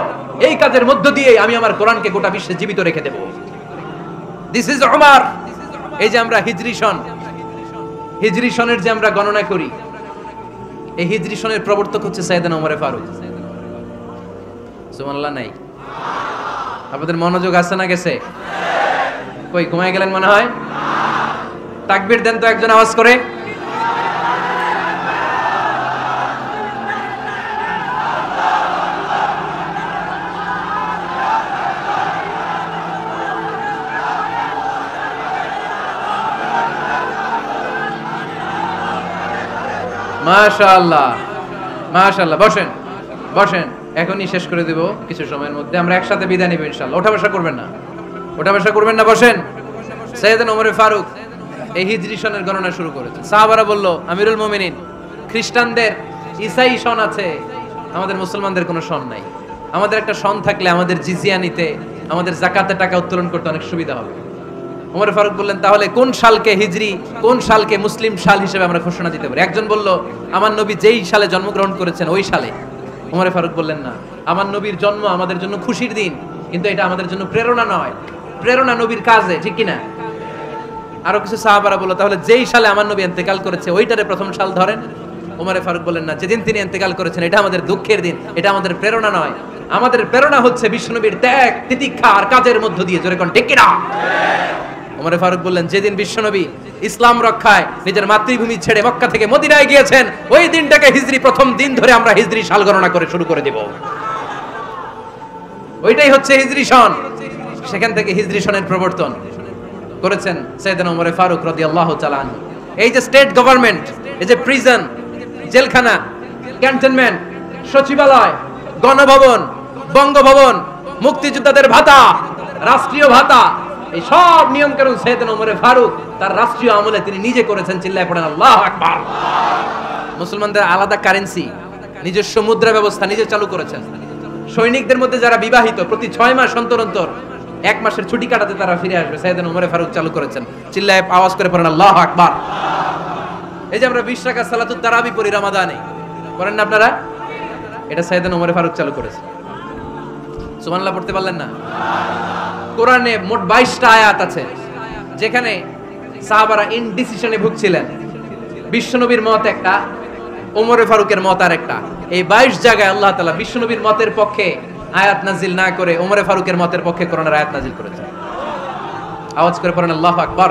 [SPEAKER 1] এই কাজের মধ্য দিয়ে আমি আমার কোরআনকে গোটা বিশ্বে জীবিত রেখে দেব। This is Umar. এই যে আমরা হিজরি সনের যে আমরা গণনা করি, এই হিজরি সনের প্রবর্তক হচ্ছে সাইয়েদনা ওমরে ফারুক। সুবহানাল্লাহ নাই? আপনাদের মনোযোগ আছে না গেছে? কই ঘুমায় গেলেন মনে হয়? তাকবীর দেন তো একজন আওয়াজ করে। মাশাআল্লাহ, মাশাআল্লাহ। বসেন বসেন, এখনই শেষ করে দেব কিছু সময়ের মধ্যে। আমরা একসাথে বিদায় নিব ইনশাআল্লাহ। ওঠা বসা করবেন না, ওঠা বসা করবেন না, বসেন। সাইয়েদনা ওমরে ফারুক এই হিজরি সনের গণনা শুরু করেছেন। সাহাবারা বলল, আমিরুল মুমিনিন, খ্রিস্টানদের ঈসাই সন আছে, আমাদের মুসলমানদের কোনো সন নাই। আমাদের একটা সন থাকলে আমাদের জিজিয়া নিতে, আমাদের যাকাতের টাকা উত্তোলন করতে অনেক সুবিধা হবে। ওমর ফারুক বললেন, তাহলে কোন সালকে হিজরি, কোন সালকে মুসলিম সাল হিসেবে আমরা ঘোষণা দিতে পারি? একজন বলল, আমার নবী যেই সালে জন্মগ্রহণ করেছেন ওই সালে। ওমর ফারুক বললেন, না, আমার নবীর জন্ম আমাদের জন্য খুশির দিন, কিন্তু এটা আমাদের জন্য প্রেরণা নয়। প্রেরণা নবীর কাজে, ঠিক কিনা? আরো কিছু সাহাবারা বলল, তাহলে যেই সালে আমার নবী ইন্তেকাল করেছে ওইটারে প্রথম সাল ধরেন। ওমর ফারুক বললেন, না, যেদিন তিনি ইন্তেকাল করেছেন এটা আমাদের দুঃখের দিন, এটা আমাদের প্রেরণা নয়। আমাদের প্রেরণা হচ্ছে বিশ্বনবীর ত্যাগ, তিতিক্ষা আর কাজের মধ্য দিয়ে। জোরে কোন ঠিক কিনা? ওমর ফারুক বললেন, যেদিন বিশ্বনবী ইসলাম রক্ষায় নিজের মাতৃভূমি ছেড়ে মক্কা থেকে মদিনায় গিয়েছেন ওই দিনটাকে হিজরি প্রথম দিন ধরে আমরা হিজরি সাল গণনা করে শুরু করে দেব। ওইটাই হচ্ছে হিজরি সন। সেখান থেকে হিজরি সনের প্রবর্তন করেছেন সাইয়েদনা ওমর ফারুক রাদিয়াল্লাহু তাআলা আনহু। এই যে স্টেট গভর্নমেন্ট, এই যে প্রিজন, জেলখানা, ক্যান্টনমেন্ট, সচিবালয়, গণভবন, বঙ্গভবন, মুক্তিযোদ্ধাদের ভাতা, রাষ্ট্রীয় ভাতা, এই সব নিয়ম কানুন সাইয়েদনা ওমর ফারুক তার রাষ্ট্রীয় আমলে তিনি নিজে করেছেন। চিল্লায় পড়েন আল্লাহু আকবার। মুসলমানদের আলাদা কারেন্সি, নিজস্ব মুদ্রা ব্যবস্থা নিজে চালু করেছেন। সৈনিকদের মধ্যে যারা বিবাহিত প্রতি 6 মাস অন্তর অন্তর 1 মাসের ছুটি কাটাতে তারা ফিরে আসবে, সাইয়েদনা ওমর ফারুক চালু করেছেন। চিল্লায় আওয়াজ করে পড়েন আল্লাহু আকবার। এই যে আমরা 20 রাকাত সালাতুত তারাবি পড়ি রমাদানে, করেন না আপনারা? এটা সাইয়েদনা ওমর ফারুক চালু করেছেন। সুবহানাল্লাহ পড়তে পারলেন না? কোরআনে মোট 22টা আয়াত আছে যেখানে সাহাবারা ইনডিসিশনে ভুগছিলেন। বিশ্বনবীর মত একটা, ওমর ফারুকের মত আর একটা। এই 22 জায়গায় আল্লাহ তাআলা বিশ্বনবীর মতের পক্ষে আয়াত নাজিল না করে ওমর ফারুকের মতের পক্ষে কোরআনের আয়াত নাজিল করেছেন। আওয়াজ করে পড়েন আল্লাহু আকবার।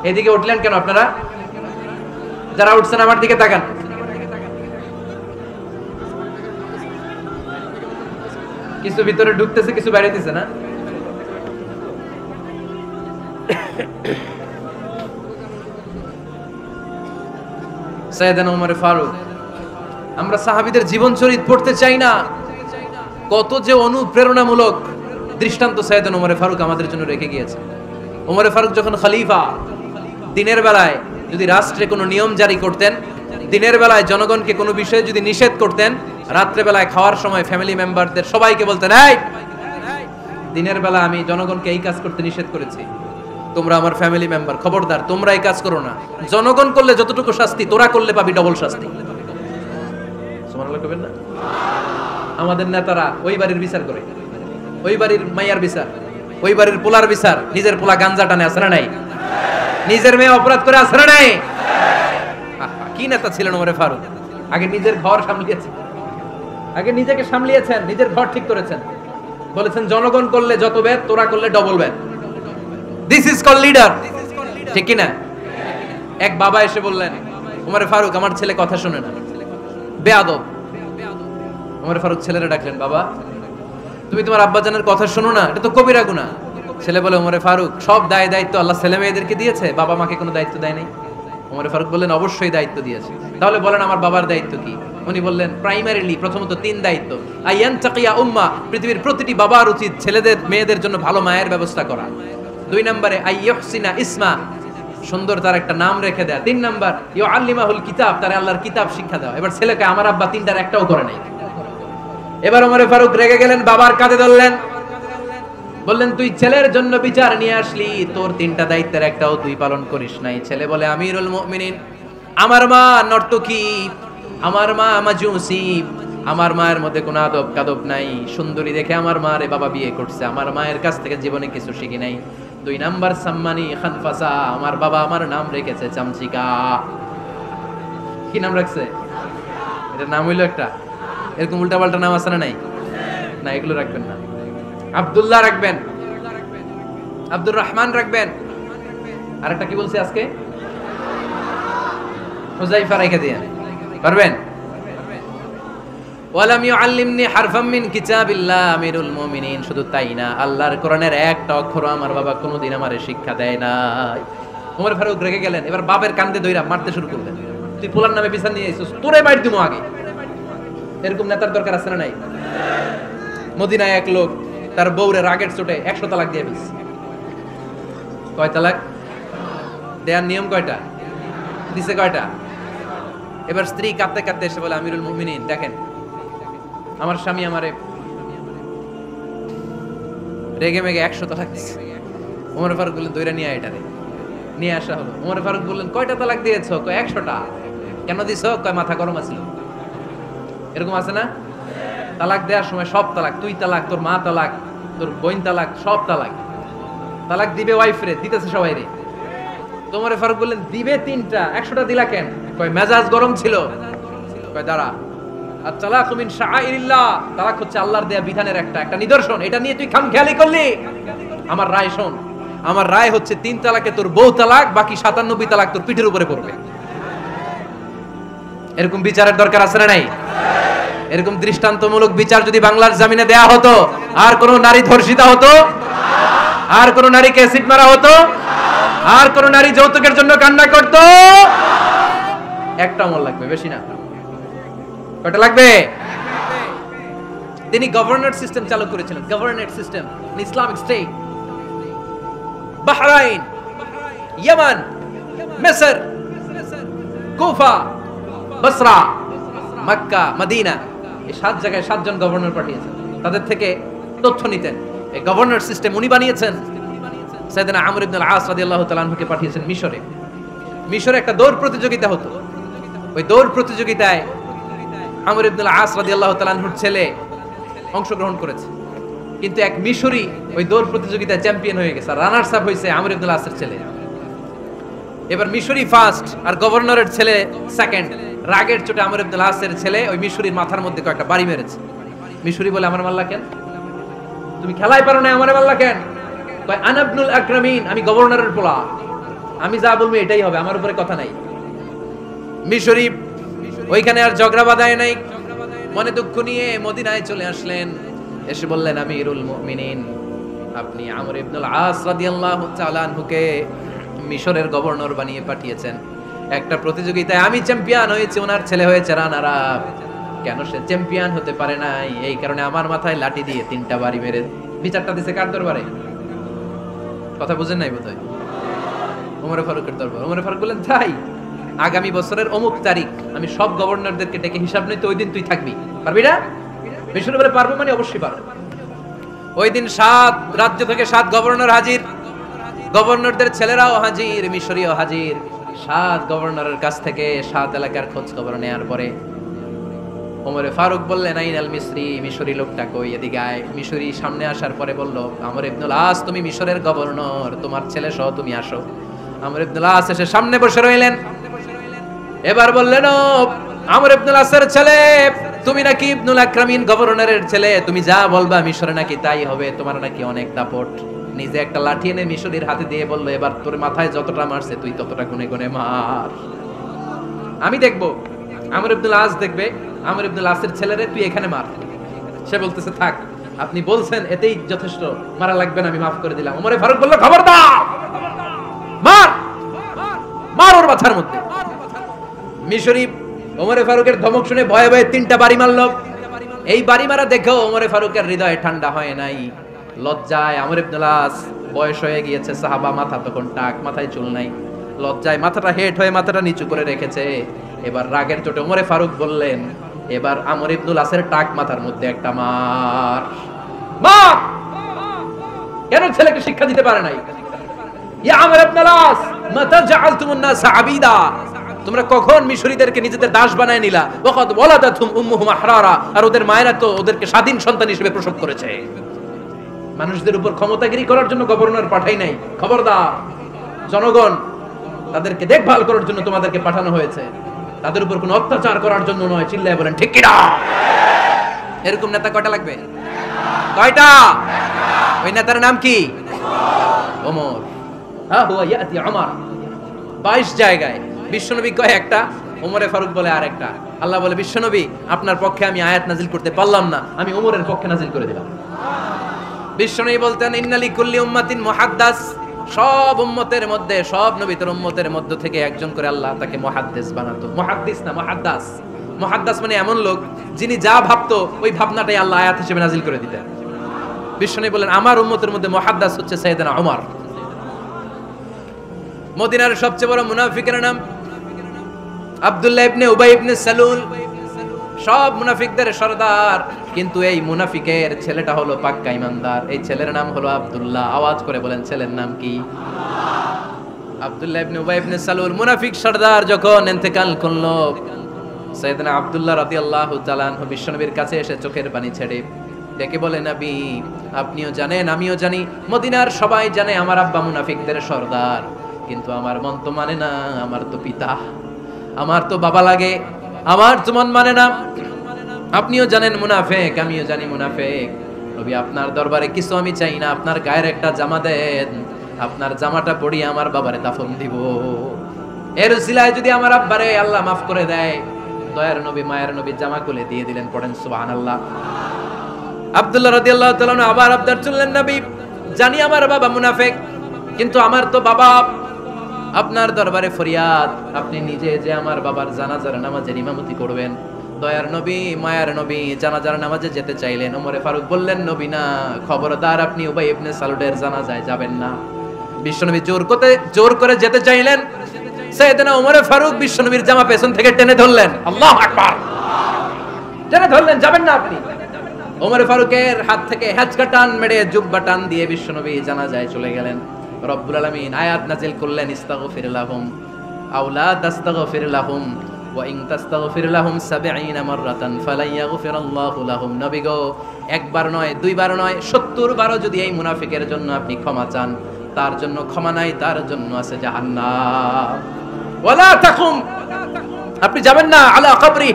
[SPEAKER 1] এদিকে উঠলেন কেন আপনারা? যারা উঠছেন আমার দিকে তাকান। কিছু ভিতরে ঢুকতেছে, কিছু বাইরে দিতেছে না? সাইয়েদনা ওমর ফারুক, আমরা সাহাবীদের জীবন চরিত পড়তে চাই না? কত যে অনুপ্রেরণামূলক দৃষ্টান্ত সাইয়েদনা ওমর ফারুক আমাদের জন্য রেখে গিয়েছে। ওমর ফারুক যখন খলিফা, দিনের বেলায় যদি রাষ্ট্রে কোনো নিয়ম জারি করতেন, দিনের বেলায় জনগণকে কোনো বিষয়ে যদি নিষেধ করতেন, রাত্রে বেলায় খাওয়ার সময় ফ্যামিলি মেম্বারদের সবাইকে বলতেন, এই দিনের বেলা আমি জনগণকে এই কাজ করতে নিষেধ করেছি, তোমরা আমার ফ্যামিলি মেম্বার, খবরদার তোমরা এই কাজ করো না। জনগণ করলে যতটুকু শাস্তি তোরা করলে পাবি ডবল শাস্তি। সুবহানাল্লাহ কইবেন না? আমাদের নেতারা ওই বাড়ির বিচার করে, ওই বাড়ির মাইয়ার বিচার, ওই বাড়ির পোলার বিচার। নিজের পোলা গাঞ্জা টানে, আছে না নাই? নিজের মেয়ে অপরাধ করে, আছে না নাই? কি নেতা ছিলেন ওমর ফারুক! আগে নিজের ঘর সামলিয়েছেন, আগে নিজেকে সামলিয়েছেন, নিজের ঘর ঠিক করেছেন। বলেছেন জনগণ করলে যত বেদ, তোরা করলে double Veda. This is call leader, ঠিক কি না? এক বাবা এসে বললেন, ওমর ফারুক আমার ছেলে কথা শুনে না, বেয়াদব। ওমর ফারুক ছেলেরা ডাকলেন, বাবা তুমি তোমার আব্বাজানের কথা শোনো না, এটা তো কবিরা গুনাহ। ছেলে বলে, ওমর ফারুক সব দায় দায়িত্ব আল্লাহ ছেলে মেয়েদেরকে দিয়েছে, বাবা মাকে কোনো দায়িত্ব দেয় নাই। ওমর ফারুক বললেন, অবশ্যই দায়িত্ব দিয়েছে। তাহলে বলেন আমার বাবার দায়িত্ব কি? উনি বললেন, প্রাইমারিলি প্রথমত 3 দায়িত্ব। আইয়ান তাকিয়া উম্মাহ, পৃথিবীর প্রতিটি বাবার উচিত ছেলেদের মেয়েদের জন্য ভালো মায়ের ব্যবস্থা করা। 2 নম্বরে আইয়ুহসিনা ইসমা, সুন্দর তার একটা নাম রেখে দেয়া। 3 নাম্বার ইউআল্লিমাহুল কিতাব, তার আল্লাহর কিতাব শিক্ষা দেওয়া। এবার ছেলেকে আমার আব্বা 3টার একটাও করে নাই। এবার ওমর ফারুক রেগে গেলেন, বাবার কাঁধে ধরলেন, বললেন তুই ছেলের জন্য বিচার নিয়ে আসলি, তোর 3টা দায়িত্বের একটাও তুই পালন করিস নাই। ছেলে বলে, আমিরুল মুমিনিন আমার মা নর্তকী, আমার মা মাজুসি, আমার মায়ের মধ্যে কোনো আদব কাদব নাই, সুন্দরী দেখে আমার মারে বাবা বিয়ে করছে, আমার মায়ের কাছ থেকে জীবনে কিছু শিখি নাই। 2 নাম্বার সাম্মানি খানফাসা, আমার বাবা আমার নাম রেখেছে চামচিকা। কি নাম রাখছে? এটা নাম হইলো একটা, এরকম উল্টাপাল্টা নাম আছে না নাই? না, এগুলো রাখবেন না। আব্দুল্লাহ রাখবেন, আব্দুর রহমান রাখবেন। আরেকটা কি বলছি আজকে? হুযাইফা রেখে দিয়েন, পারবেন? ওয়ালাম ইউআল্লিমনি হারফাম মিন কিতাবিল্লাহ, আমিরুল মুমিনিন শুধু তাই না, আল্লাহর কোরআনের একটা অক্ষর আমার বাবা কোনোদিন আমারে শিক্ষা দেয় নাই। ওমর ফারুক রেগে গেলেন, এবার বাবার কান্দে ধইরা মারতে শুরু করলেন। তুই পোলার নামে বিচার নিয়ে আইছিস, তোরে মার দিমু আগে। এরকম নেতার দরকার আছে না নাই? মদিনায় এক লোক তার বউরে রাগের চোটে 100 তালাক দিয়ে ফেলছে। কয় তালাক? দেয়ার নিয়ম কয়টা? দিছে কয়টা? এবার স্ত্রী কাঁদতে কাঁদতে এসে বলে, আমিরুল মুমিনিন দেখেন, আমার স্বামী আমারে রেগে মেগে 100 তালাক দিছে। ওমর ফারুক বললেন, দইরা নিয়ে আয় এটারে। নিয়ে আসা হলো। ওমর ফারুক বললেন, কয়টা তালাক দিয়েছো? কয় 100টা। কেন দিছো? কয় মাথা গরম আছিল। এরকম আছে না? তালাক দেওয়ার সময় সব তালাক, তুই তালাক, তোর মা তালাক, তোর বোন তালাক, সব তালাক। তালাক দিবে ওয়াইফ রে, দিতেছে সবাই রে। ওমর ফারুক বললেন, দিবে 3টা, 100টা দিলা কেন? কয় মেজাজ গরম ছিল। কয় দাঁড়া, আর তালাকু মিন শাআইরিল্লাহ, তালাক হচ্ছে আল্লাহর দেয়া বিধানের একটা নিদর্শন। এটা নিয়ে তুই খামখেয়ালি করলি? আমার রায় শোন। আমার রায় হচ্ছে 3 তালাকে তোর বউ তালাক, বাকি 97 তালাক তোর পিঠের উপরে পড়বে। এরকম বিচারের দরকার আছে না নাই? এরকম দৃষ্টান্তমূলক বিচার যদি বাংলার জমিনে দেয়া হতো, আর কোন নারী ধর্ষিতা হতো? আর কোন নারীকে অ্যাসিড মারা হতো? আর কোন নারী যৌতুকের জন্য কান্না করত? একটা আমল লাগবে, বেশি না। কয়টা লাগবে? তিনি গভর্নর সিস্টেম চালু করেছিলেন। Governor system, Islamic state. Bahrain, Yemen, মিসর, কুফা, বসরা, মক্কা, মদিনা, এই 7 জায়গায় 7 জন গভর্নর পাঠিয়েছেন। তাদের থেকে তথ্য নিতেন। এই গভর্নর সিস্টেম উনি বানিয়েছেন। সাইয়েদনা আমর ইবনে আল-আস রাদিয়াল্লাহু তাআলা আনহুকে পাঠিয়েছেন মিশরে। মিশরে একটা দৌড় প্রতিযোগিতা হতো। ওই দৌড় প্রতিযোগিতায় আমর ইবনে আল-আস রাদিয়াল্লাহু তাআলা আনহুর ছেলে অংশগ্রহণ করেছে। কিন্তু এক মিশরি ওই দৌড় প্রতিযোগিতায় চ্যাম্পিয়ন হয়ে গেছে। রানার্স আপ হয়েছে আমর ইবনে আল-আসের ছেলে। এবার মিশরি ফার্স্ট আর গভর্নরের ছেলে সেকেন্ড। রাগের চোটে আমর ইবনে আল-আসের ছেলে ওই মিশরির মাথার মধ্যে কয়েকটা বাড়ি মেরেছে। মিশরি বলে, আমার মাল্লা কেন? তুমি খেলাই পারো না, আমারে মাল্লা কেন? কয়, আনা ইবনুল আকরামিন, আমি গভর্নরের পোলা, আমি যা বলবো এটাই হবে, আমার উপরে কথা নাই। মিশরি ওইখানে আর ঝগড়া বাঁধায় নাই। মনে দুঃখ নিয়ে মদিনায় চলে আসলেন। এসে বললেন, আমিরুল মুমিনিন, আপনি আমর ইবনুল আস রাদিয়াল্লাহু তাআলা আনহুকে মিশরের গভর্নর বানিয়ে পাঠিয়েছেন। একটা প্রতিযোগিতায় আমি চ্যাম্পিয়ন হয়েছি, ওনার ছেলে হয়েছে রানার আপ। কেন সে চ্যাম্পিয়ন হতে পারে নাই? এই কারণে আমার মাথায় লাঠি দিয়ে 3টা বাড়ি মেরে বিচারটা দিছে কার দরবারে? কথা বুঝেন নাই বোধহয়? ওমর ফারুকের দরবার। ওমর ফারুক বললেন, তাই আগামী বছরের অমুক তারিখ আমি সব গভর্নরদেরকে ডেকে হিসাব নিতে, ওই দিন তুই থাকবি, পারবি না? মিশরে বলে, পারবো মানে অবশ্যই পারবো। ওই দিন 7 রাজ্য থেকে 7 গভর্নর হাজির, গভর্নরদের ছেলেরাও হাজির, মিশরীয় হাজির। 7 গভর্নরের কাছ থেকে 7 এলাকার খোঁজ খবর নেয়ার পরে ওমর ফারুক বললেন, আইনাল মিসরি, মিশরি লোকটা কই, এদিকে আয়। মিশরি সামনে আসার পরে বলল, আমর ইবনুল আস, তুমি মিশরের গভর্নর, তোমার ছেলে সহ তুমি আসো। আমর ইবনুল আস এসে সামনে বসে রইলেন। এবার বললেন, ও আমর ইবনুল আসের ছেলে, তুমি নাকি ইবনুল আকরামিন গভর্নরের ছেলে, তুমি যা বলবা মিশরে নাকি তাই হবে, তোমার নাকি অনেক দাপট। নিজে একটা লাঠি এনে মিশরীর হাতে দিয়ে বলল, এবার তোর মাথায় যতটা মারছে তুই ততটা গুনে গুনে মার, আমি দেখবো। আমর ইবনুল আস দেখবে, আমর ইবনুল আসের ছেলেরে তুই এখানে মার। সে বলতেছে, থাক, আপনি বলছেন এতেই যথেষ্ট, মারা লাগবে না, আমি মাফ করে দিলাম। ওমর ফারুক বলল, খবরদার, মার, মার ওর মাথার মধ্যে। মিশরি ওমর ফারুকের ধমক শুনে ভয়ে ভয়ে 3টা বাড়ি মারল। এই বাড়ি মারা দেখেও ওমর ফারুকের হৃদয় ঠান্ডা হয় নাই। লজ্জায় আমর ইবনুল আস, বয়স হয়ে গিয়েছে সাহাবা, মাথা তখন টাক, মাথায় চুল নাই, লজ্জায় মাথাটা হেট হয়ে মাথাটা নিচু করে রেখেছে। এবার রাগের চোটে ওমর ফারুক বললেন, এবার আমর ইবনুল আসের টাক মাথার মধ্যে একটা মার। মার! কেন ছেলেকে শিক্ষা দিতে পারে নাই? ইয়া আমর ইবনুল আস, মাতা জাআলতুমুন নাস আবিদা, তোমরা কখন মিশরীদেরকে নিজেদের দাস বানায় নিলা? ওয়াকাদ ওয়ালাদাতুম উম্মুহুম আহরারা, আর ওদের মায়েরা তো ওদেরকে স্বাধীন সন্তান হিসেবে প্রসব করেছে। মানুষদের উপর ক্ষমতাগিরি করার জন্য গভর্নর পাঠাই নাই। খবরদার, জনগণ, তাদেরকে দেখভাল করার জন্য তোমাদেরকে পাঠানো হয়েছে, তাদের উপর কোনো অত্যাচার করার জন্য নয়। চিল্লায় বলেন ঠিক কি না? এরকম নেতা কয়টা লাগবে? কয়টা? ওই নেতার নাম কি? ওমর। হ্যাঁ, হুয়া ইয়াতি ওমর। 22 জায়গায় বিশ্বনবী কয় একটা, ওমরে ফারুক বলে আর একটা। আল্লাহ বলে, বিশ্বনবী, আপনার পক্ষে আমি আয়াত নাজিল করতে পারলাম না, আমি ওমরের পক্ষে নাজিল করে দিলাম। বিশ্বনবী বলতেন, ইন্নালি কুল্লি উম্মাতিন মুহাদ্দাস, সব উম্মতের মধ্যে, সব নবীর উম্মতের মধ্য থেকে একজন করে আল্লাহ তাকে মুহাদ্দিস বানাতো। মুহাদ্দিস না, মুহাদ্দাস। মুহাদ্দাস মানে এমন লোক যিনি যা ভাবতো ওই ভাবনাটাই আল্লাহ আয়াত হিসেবে নাজিল করে দিতেন। বিশ্বনবী বলেন, আমার উম্মতের মধ্যে মুহাদ্দাস হচ্ছে সাইয়েদনা ওমর। মদিনার সবচেয়ে বড় মুনাফিকের নাম আব্দুল্লাহ ইবনে উবাই ইবনে সালুল, সব মুনাফিকদের সরদার, কিন্তু এই মুনাফিকের ছেলেটা হলো পাক্কা ইমানদার। এই ছেলের নাম হলো আব্দুল্লাহ। আওয়াজ করে বলেন ছেলের নাম কি? আব্দুল্লাহ ইবনে উবাই ইবনে সালুল মুনাফিক সরদার যখন ইন্তেকাল করলো, সাইয়েদনা আব্দুল্লাহ রাদিয়াল্লাহু তাআলা আনহু বিশ্বনবীর কাছে এসে চোখের পানি ছেড়ে ডেকে বলে, নবী আপনিও জানেন আমিও জানি, মদিনার সবাই জানে আমার আব্বা মুনাফিকদের সরদার, কিন্তু আমার মন তো মানে না, আমার তো পিতা, আমার তো বাবা লাগে, আমার তো মন মানে না। আপনিও জানেন মুনাফিক, আমিও জানি মুনাফিক। নবী আপনার দরবারে কিছু আমি চাই না, আপনার গায়ের একটা জামা দেন, আপনার জামাটা পরিয়ে আমার বাবারে দাফন দিব। এর উসিলায় যদি আমার আব্বারে আল্লাহ মাফ করে দেয়, দয়ার নবী মায়ের নবী জামা খুলে দিয়ে দিলেন। পড়েন সুবহানাল্লাহ। আব্দুল্লাহ রাদিয়াল্লাহু তাআলা আবার আবদার চললেন, নবী জানি আমার বাবা মুনাফিক, কিন্তু আমার তো বাবা, আপনার দরবারে ফরিয়াদ, আপনি নিজে যে আমার বাবার জানাজার নামাজের ইমামতি করবেন। দয়ার নবী মায়ার নবী জানাজার নামাজে যেতে চাইলেন। ওমরে ফারুক বললেন, নবী না, খবরদার আপনি উবাই ইবনে সালুলের জানাজায় যাবেন না। বিশ্বনবী জোর করে যেতে চাইলেন। সাইয়েদনা ওমরে ফারুক বিশ্বনবীর জামা পেছন থেকে টেনে ধরলেন। আল্লাহু আকবার, টেনে ধরলেন, যাবেন না আপনি। ওমরে ফারুকের হাত থেকে হ্যাচকা টান মেরে জুব্বা টান দিয়ে বিশ্বনবী জানাজায় চলে গেলেন। রব্বুল আলামিন আয়াত নাযিল করলেন, ইস্তাগফির লাহুম আও লা তাস্তাগফির লাহুম ওয়া ইন তাস্তাগফির লাহুম ৭০ মাররাতান ফালা ইয়াগফিরাল্লাহু লাহুম। নবী গো, একবার নয়, দুইবার নয়, ৭০ বারও যদি এই মুনাফিকের জন্য আপনি ক্ষমা চান, তার জন্য ক্ষমা নাই, তার জন্য আছে জাহান্নাম। ওয়ালা তাকুম, আপনি যাবেন না আলা কবরি,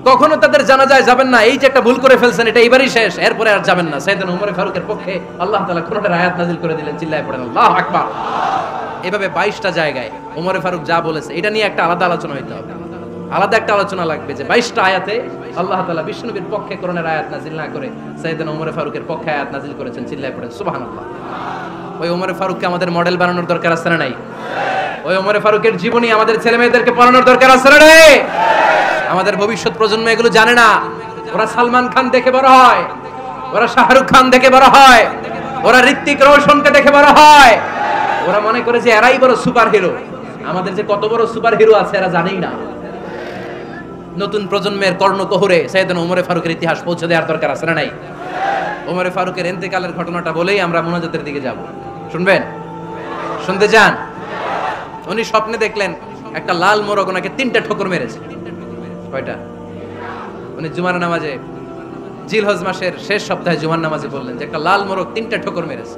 [SPEAKER 1] কখনো তাদের জানাজায় যাবেন না। এই যে একটা ভুল করে ফেলছেন, এটা এইবারই শেষ, এরপরে আর যাবেন না। সাইয়েদনা ওমর ফারুকের পক্ষে আল্লাহ তাআলা কোরআনের আয়াত নাযিল করে দিলেন। চিল্লায়ে পড়েন আল্লাহু আকবার। এভাবে 22টা জায়গায় ওমর ফারুক যা বলেছে, এটা নিয়ে একটা আলাদা আলোচনা হইতে হবে, আলাদা একটা আলোচনা লাগবে যে 22টা আয়াতে আল্লাহ তাআলা বিশ্বনবীর পক্ষে কোরআনের আয়াত নাযিল না করে সাইয়েদনা ওমর ফারুকের পক্ষে আয়াত নাযিল করেছেন। চিল্লায়ে পড়েন সুবহানাল্লাহ। ওই ওমর ফারুককে আমাদের মডেল বানানোর দরকার আছে না নাই? ওই ওমর ফারুকের জীবনী আমাদের ছেলে মেয়েদেরকে পড়ানোর দরকার আছে না নাই? আমাদের ভবিষ্যৎ প্রজন্ম এগুলো জানে না। ওরা সালমান খান দেখে বড় হয়, ওরা শাহরুখ খান দেখে বড় হয়, ওরা ঋত্বিক রোশনকে দেখে বড় হয়। ওরা মনে করে যে এরাই বড় সুপার হিরো। আমাদের যে কত বড় সুপার হিরো আছে এরা জানেই না। নতুন প্রজন্মের কর্ণকোহরে সাইয়েদনা ওমর ফারুকের ইতিহাস পৌঁছে দেওয়ার দরকার আছে না নাই? ওমর ফারুকের ইন্তেকালের ঘটনাটা বলেই আমরা মুনাজাতের দিকে যাব। শুনবেন? শুনতে চান? উনি স্বপ্নে দেখলেন একটা লাল মোরগ ওনাকে 3টা ঠোকর মেরেছে। কয়টা? উনি জুমার নামাজে, জিলহজ মাসের শেষ সপ্তাহে জুমার নামাজে বললেন যে একটা লাল মোরগ 3টা ঠোকর মেরেছে।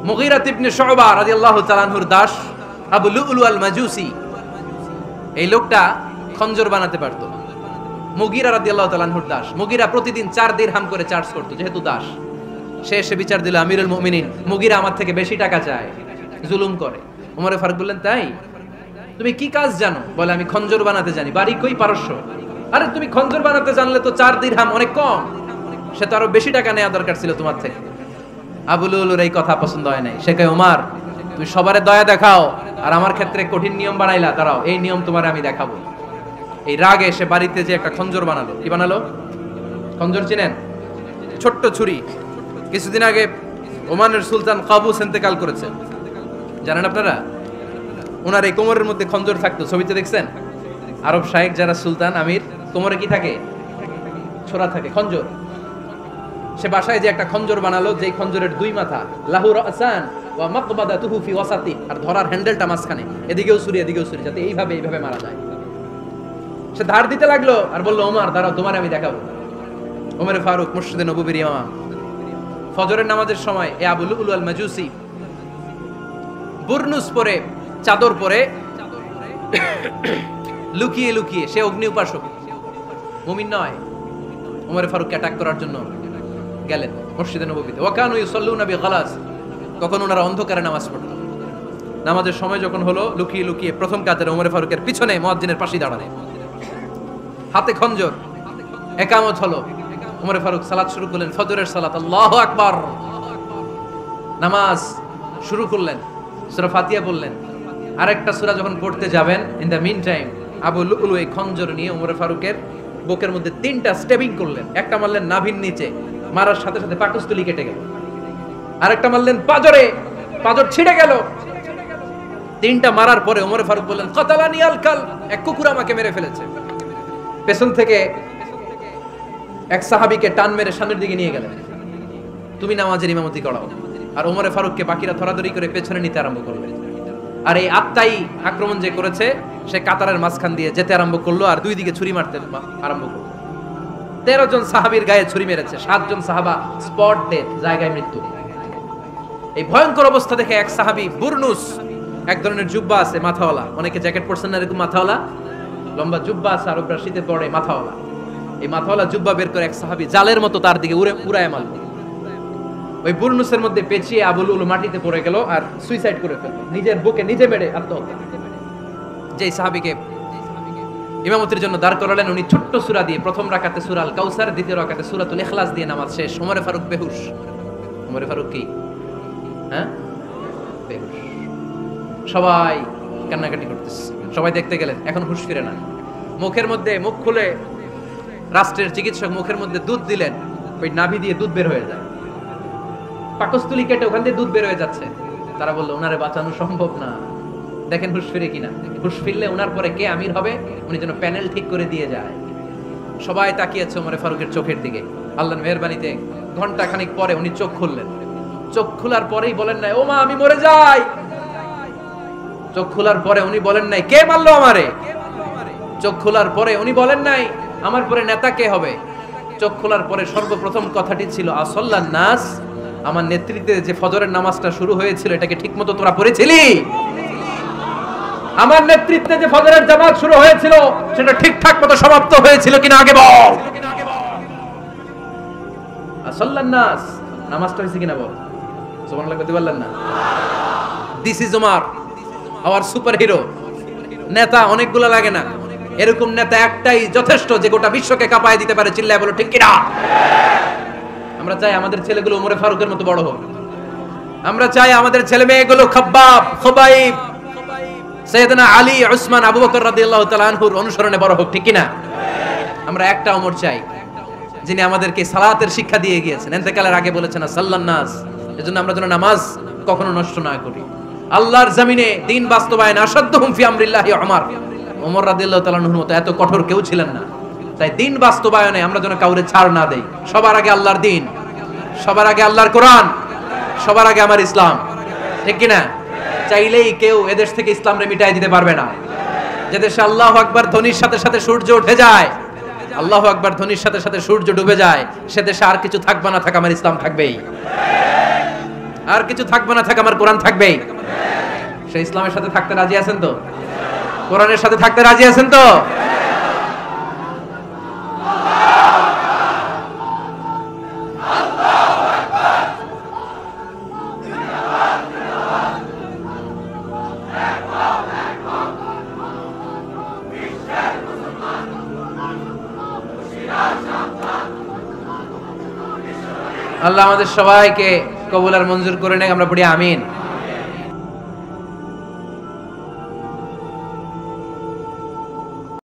[SPEAKER 1] মুগীরা ইবনে শুবা রাদিয়াল্লাহু তাআলা আনহুর দাস আবু লুলু আল মাজুসি, এই লোকটা খঞ্জর বানাতে পারতো। মুগীরা রাদিয়াল্লাহু তাআলা আনহুর দাস। মুগীরা প্রতিদিন 4 দিরহাম করে চার্জ করতো, যেহেতু দাস। সে এসে বিচার দিল, আমিরুল মুমিনিন, মুগীরা আমার থেকে বেশি টাকা চায়, জুলুম করে। ওমর ফারুক বললেন, তাই? তুমি কি কাজ জানো? বলে, আমি খঞ্জর বানাতে জানি। বাড়ি কই? পারস্য। আরে তুমি খঞ্জর বানাতে জানলে তো 4 দিরহাম অনেক কম, সে তো আরো বেশি টাকা নেওয়া দরকার ছিল তোমার থেকে। আবু লুলুর এই কথা পছন্দ হয় নাই। সে কয়, ওমর তুমি সবারে দয়া দেখাও আর আমার ক্ষেত্রে কঠিন নিয়ম বানাইলা, দাঁড়াও এই নিয়ম তোমারে আমি দেখাবো। এই রাগে সে বাড়িতে যে একটা খঞ্জর বানালো। কি বানালো? খঞ্জর চিনেন? ছোট্ট ছুরি। কিছুদিন আগে ওমানের সুলতান কাবুস ইন্তেকাল করেছেন, জানেন আপনারা? ওনার এই কোমরের মধ্যে খঞ্জর থাকতো, ছবিতে দেখছেন? আরব শায়েখ যারা সুলতান আমির, কোমরে কি থাকে? ছোরা থাকে, খঞ্জর। সে বাসায় যে একটা খঞ্জর বানালো, যেই খঞ্জরের 2 মাথা, লাহু রাসান ওয়া মাকবাদাতুহু ফি ওয়াসাতি, আর ধরার হ্যান্ডেলটা মাঝখানে, এদিকেও ছুরি এদিকেও ছুরি, যাতে এইভাবে মারা যায়। সে ধার দিতে লাগলো আর বলল, ওমর দাঁড়াও তোমার আমি দেখাবো। ওমর ফারুক মসজিদে নববীর ইমাম, ফজরের নামাজের সময় এ আবু লুলু আল মাজুসি বুরনুস পরে, চাদর পরে, লুকিয়ে লুকিয়ে, সে অগ্নি উপাসক, মুমিন নয়। ওমর ফারুককে অ্যাটাক করার জন্য গেলেন মসজিদে নববীতে। ওয়াকানু ইউসাল্লুনা বিগালাস, কখন ওনারা অন্ধকারে নামাজ পড়তো। নামাজের সময় যখন হলো, লুকিয়ে লুকিয়ে প্রথম কাজে ওমর ফারুকের পিছনে মুয়াজ্জিনের পাশেই দাঁড়ালেন, হাতে খঞ্জর। একামত হলো, ওমর ফারুক সালাত শুরু করলেন, ফজরের সালাত। আল্লাহু আকবার। নামাজ শুরু করলেন, সূরা ফাতিহা বললেন। আরেকটা সূরা যখন পড়তে যাবেন, in the mean time Abu Lulu এই খঞ্জর নিয়ে ওমর ফারুকের বুকের মধ্যে 3টা স্টেবিং করলেন। একটা মারলেন নাভির নিচে, মারার সাথে সাথে পাকস্থলী কেটে গেল। আরেকটা মারলেন পাজরে, পাজর ছিঁড়ে গেল। তিনটা মারার পরে ওমর ফারুক বললেন কাতালানি আল কাল, এক কুকুর আমাকে মেরে ফেলেছে। পেছন থেকে এক সাহাবীকে টান মেরে সামনের দিকে নিয়ে গেলেন, তুমি নামাজের ইমামতি করাও। আর ওমর ফারুককে বাকিরা ধরাধরি করে পেছনে নিতে আরম্ভ করলেন। আর এই আত্মাই আক্রমণ যে করেছে সে কাতারের মাঝখান দিয়ে যেতে আরম্ভ করলো আর দুই দিকে ছুরি মারতে আরম্ভ করলো। 13 জন সাহাবীর গায়ে ছুরি মেরেছে, 7 জন সাহাবা স্পট ডেথ, জায়গায় মৃত্যু। এই ভয়ঙ্কর অবস্থা দেখে এক সাহাবী বুরনুস, এক ধরনের জুব্বা আছে মাথাওয়ালা, অনেকে জ্যাকেট পরছেন না এরকম মাথাওয়ালা, লম্বা জুব্বা আছে আর ওপরে শীতে পড়ে মাথাওয়ালা, এই মাথাওয়ালা জুব্বা বের করে এক সাহাবী জালের মতো তার দিকে উড়ায় মারল। ওই বুরনুসের মধ্যে পেঁচিয়ে আবুল উল মাটিতে পড়ে গেল আর সুইসাইড করে ফেলল, নিজের বুকে নিজে মেরে আত্মহত্যা। যেই সাহাবীকে ইমামতির জন্য দাঁড় করালেন উনি ছোট্ট সূরা দিয়ে প্রথম রাকাতে সূরা আল কাউসার, দ্বিতীয় রাকাতে সূরাতুল ইখলাস দিয়ে নামাজ শেষ। ওমর ফারুক বেহুশ। ওমর ফারুক কি বেহুশ। সবাই কান্নাকাটি করতেছে, সবাই দেখতে গেলেন, এখন হুঁশ ফিরে না। মুখের মধ্যে মুখ খুলে রাষ্ট্রের চিকিৎসক মুখের মধ্যে দুধ দিলেন, ওই নাভি দিয়ে দুধ বের হয়ে যায়, পাকস্থলী কেটে ওখান দিয়ে দুধ বের হয়ে যাচ্ছে। তারা বললো ওনারে বাঁচানো সম্ভব না, দেখেন হুঁশ ফিরে কিনা। হুঁশ ফিরলে ওনার পরে কে আমির হবে উনি যেন প্যানেল ঠিক করে দিয়ে যায়। সবাই তাকিয়েছে ওমর ফারুকের চোখের দিকে। আল্লাহর মেহেরবানিতে ঘন্টা খানিক পরে উনি চোখ খুললেন। চোখ খোলার পরেই বলেন নাই ও মা আমি মরে যাই। চোখ খোলার পরে উনি বলেন নাই কে মারলো আমারে। চোখ খোলার পরে উনি বলেন নাই আমার পরে নেতা কে হবে। চোখ খোলার পরে সর্বপ্রথম কথাটি ছিল আসল্লান নাস, আমার নেতৃত্বে যে ফজরের নামাজটা শুরু হয়েছিল এটাকে ঠিকমতো তোরা পড়েছিলি? আমার নেতৃত্বে যে ফজরের জামাত শুরু হয়েছিল সেটা ঠিকঠাক মতো সমাপ্ত হয়েছিল কিনা আগে বল। আসল্লান নাস, নামাজটা হয়েছে কিনা বল। সুবহানাল্লাহ কইতে পারলেন না? This is Omar, hour super hero. নেতা অনেকগুলো লাগে না, এরকম নেতা একটাই যথেষ্ট যে গোটা বিশ্বকে কাঁপায় দিতে পারে। চিল্লায় বলো ঠিক কিনা? আমরা চাই আমাদের ছেলেগুলো ওমর ফারুকের মতো বড় হোক। আমরা চাই আমাদের ছেলে মেয়েগুলো খাব্বাব, খুবাইব, সাইয়েদনা আলী, উসমান, আবু বকর রাদিয়াল্লাহু তাআলা আনহুর অনুসরণে বড় হোক, ঠিক কিনা? আমরা একটা ওমর চাই যিনি আমাদেরকে সালাতের শিক্ষা দিয়ে গিয়েছেন, ইন্তেকালের আগে বলেছেন সাল্লান নাস। এজন্য আমরা যেন নামাজ কখনো নষ্ট না করি। আল্লাহর জমিনে দ্বীন বাস্তবায়ন আসাদ্দুহুম ফি আমরিল্লাহি ওমর। ওমর রাদিয়াল্লাহু তাআলা আনহুর মতো এত কঠোর কেউ ছিলেন না। তাই দ্বীন বাস্তবায়নে আমরা যেন কাউরে ছাড় না দেই। সবার আগে আল্লাহর দ্বীন, সবার আগে আল্লাহর কোরআন, সবার আগে আমার ইসলাম, ঠিক কিনা? চাইলেই কেউ এদেশ থেকে ইসলামরে মিটাই দিতে পারবে না। যে দেশে আল্লাহু আকবার ধ্বনির সাথে সাথে সূর্য উঠে যায়, আল্লাহু আকবার ধ্বনির সাথে সাথে সূর্য ডুবে যায়, সে দেশে আর কিছু থাকবে না থাক আমার ইসলাম থাকবেই, আর কিছু থাকবে না থাক আমার কোরআন থাকবেই। সেই ইসলামের সাথে থাকতে রাজি আছেন তো? কোরআনের সাথে থাকতে রাজি আছেন তো? আল্লাহ আমাদের সবাইকে কবুল আর মঞ্জুর করে নেয়। আমরা পড়ি আমিন।